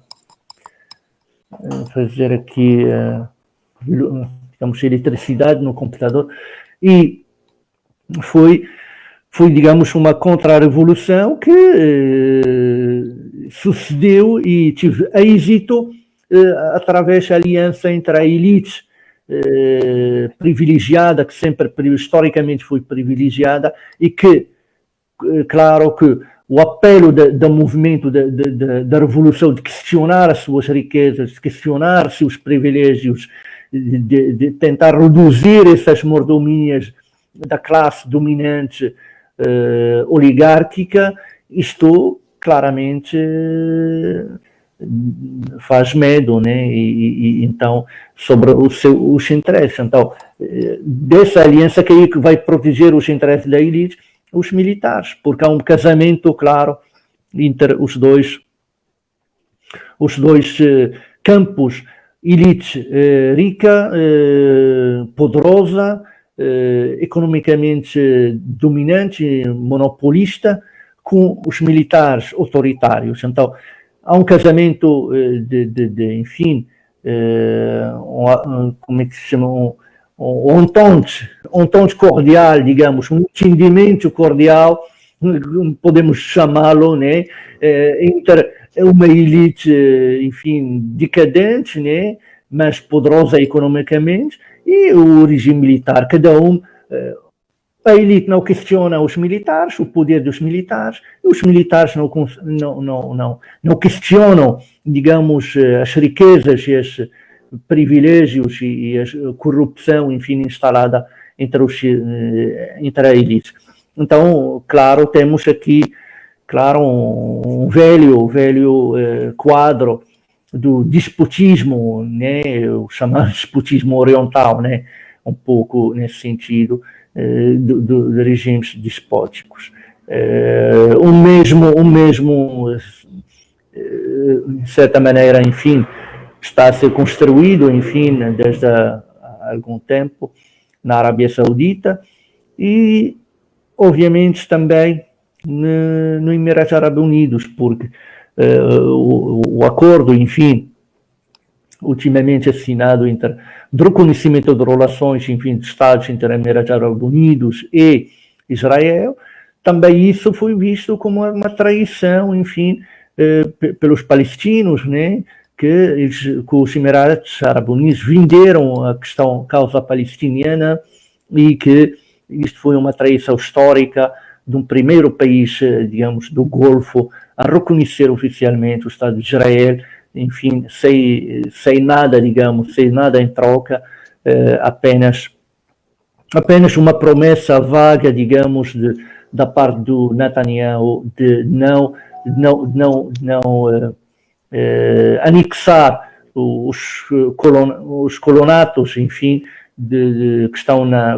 fazer aqui, digamos, eletricidade no computador, e foi, digamos, uma contra-revolução que sucedeu e teve êxito através da aliança entre a elite privilegiada, que sempre historicamente foi privilegiada, e que, claro que o apelo do movimento da revolução de questionar as suas riquezas, de questionar seus privilégios, de tentar reduzir essas mordomias da classe dominante oligárquica, isto claramente faz medo, né? E então, sobre os interesses. Então, dessa aliança que vai proteger os interesses da elite, os militares, porque há um casamento claro entre os dois campos, elite rica, poderosa, economicamente dominante, monopolista, com os militares autoritários. Então, há um casamento enfim, como é que se chama? Um entente cordial, digamos, um entendimento cordial, podemos chamá-lo, né, entre uma elite, enfim, decadente, né, mas poderosa economicamente, e o regime militar. Cada a elite não questiona os militares, o poder dos militares, e os militares não questionam, digamos, as riquezas e os privilégios e a corrupção, enfim, instalada entre a elite. Então, claro, temos aqui, claro, um velho quadro do despotismo, né, o chamado despotismo oriental, né, um pouco nesse sentido, de regimes despóticos. O mesmo, de certa maneira, enfim, está a ser construído, enfim, desde há algum tempo na Arábia Saudita e, obviamente, também no Emirados Árabes Unidos, porque o acordo, enfim, ultimamente assinado de reconhecimento de relações, enfim, de Estados entre Emirados Árabes Unidos e Israel, também isso foi visto como uma traição, enfim, pelos palestinos, né, que os Emirados Árabes Unidos venderam a causa palestiniana e que isto foi uma traição histórica de um primeiro país, digamos, do Golfo, a reconhecer oficialmente o Estado de Israel, enfim, sem nada, digamos, sem nada em troca, apenas uma promessa vaga, digamos, da parte do Netanyahu de não anexar os colonatos, enfim, que estão da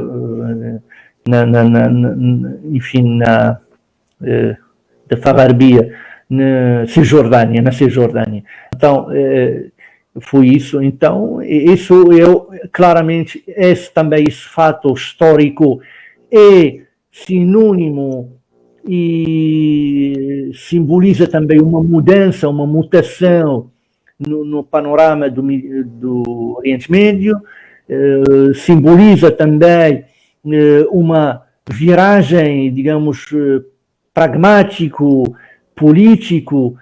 Fararbia, na Cisjordânia. Então, foi isso. Então, isso claramente, esse fato histórico é sinônimo e simboliza também uma mudança, uma mutação no panorama do Oriente Médio, simboliza também uma viragem, digamos, pragmático, político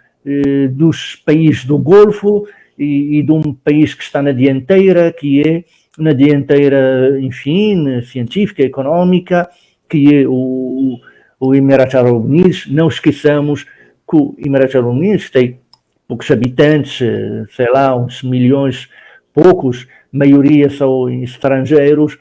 dos países do Golfo e de um país que está na dianteira, que é na dianteira, enfim, científica, económica, que é o Emirados Árabes Unidos. Não esqueçamos que o Emirados Árabes Unidos tem poucos habitantes, sei lá, uns milhões, poucos, maioria são estrangeiros,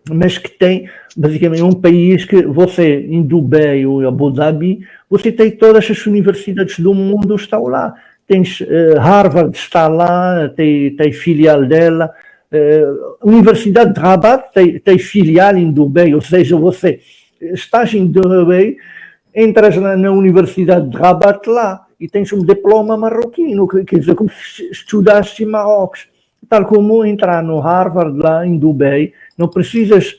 mas que tem basicamente um país que você, em Dubai ou Abu Dhabi, você tem todas as universidades do mundo estão lá. Tens Harvard está lá, tem filial dela, a Universidade de Rabat tem filial em Dubai, ou seja, você estás em Dubai, entras na Universidade de Rabat lá e tens um diploma marroquino, quer dizer, como se estudaste em Marrocos, tal como entrar no Harvard lá em Dubai. Não precisas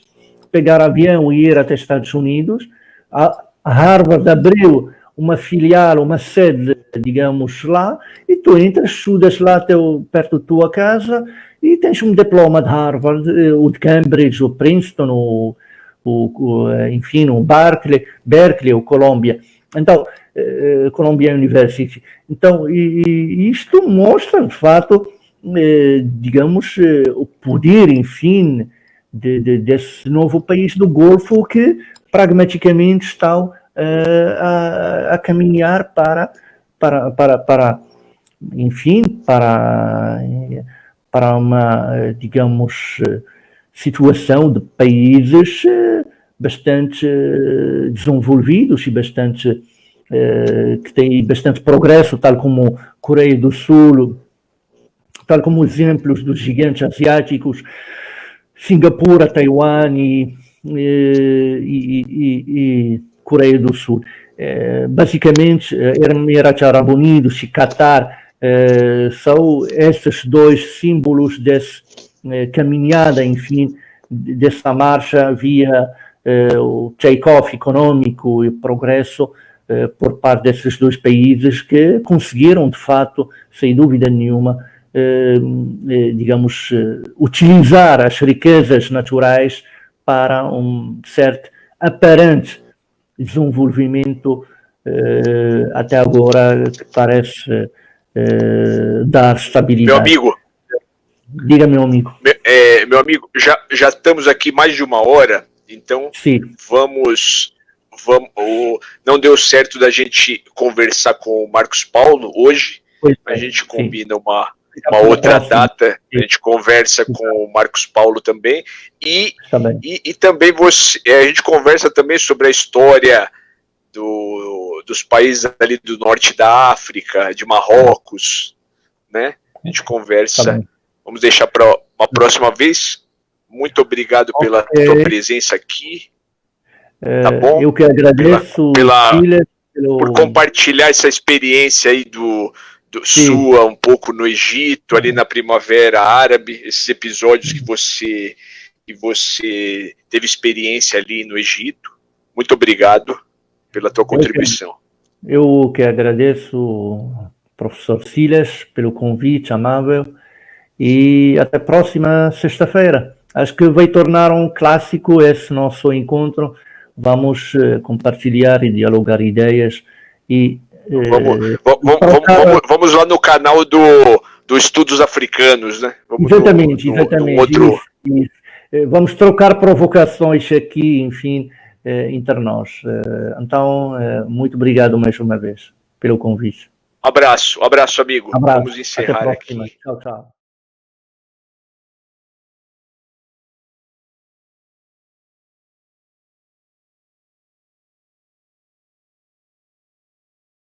pegar avião e ir até Estados Unidos. A Harvard abriu uma filial, uma sede, digamos, lá, e tu entras, estudas lá perto da tua casa e tens um diploma de Harvard, o de Cambridge, o Princeton, enfim, o Berkeley, o Columbia. Então, Columbia University. Então, isto mostra, de fato, digamos, o poder, enfim, desse novo país do Golfo que pragmaticamente estão a caminhar enfim, para uma, digamos, situação de países bastante desenvolvidos e bastante que têm bastante progresso, tal como Coreia do Sul, tal como exemplos dos gigantes asiáticos, Singapura, Taiwan e Coreia do Sul. Basicamente, Emirados Árabes Unidos e Qatar são esses dois símbolos dessa caminhada, enfim, dessa marcha via o take-off econômico e progresso por parte desses dois países que conseguiram, de fato, sem dúvida nenhuma, digamos, utilizar as riquezas naturais para um certo aparente desenvolvimento até agora que parece dar estabilidade. Meu amigo, diga, meu amigo. Meu amigo, já estamos aqui mais de 1 hora, então Sim. Vamos, não deu certo da gente conversar com o Marcos Paulo hoje, a gente combina uma outra data, a gente conversa com o Marcos Paulo também, e também a gente conversa também sobre a história dos países ali do norte da África, de Marrocos, né? A gente conversa, vamos deixar para uma próxima vez. Muito obrigado pela tua presença aqui. Tá bom? Eu que agradeço por compartilhar essa experiência aí sua um pouco no Egito, ali na Primavera Árabe, esses episódios que você teve experiência ali no Egito. Muito obrigado pela tua contribuição. Eu que agradeço, professor Silas, pelo convite amável, e até a próxima sexta-feira. Acho que vai tornar um clássico esse nosso encontro. Vamos compartilhar e dialogar ideias e vamos lá no canal do Estudos Africanos, né? Exatamente. Outro... Isso. vamos trocar provocações aqui, enfim, entre nós. Então, muito obrigado mais uma vez pelo convite. Abraço, amigo. Abraço. Vamos encerrar aqui. Tchau, tchau.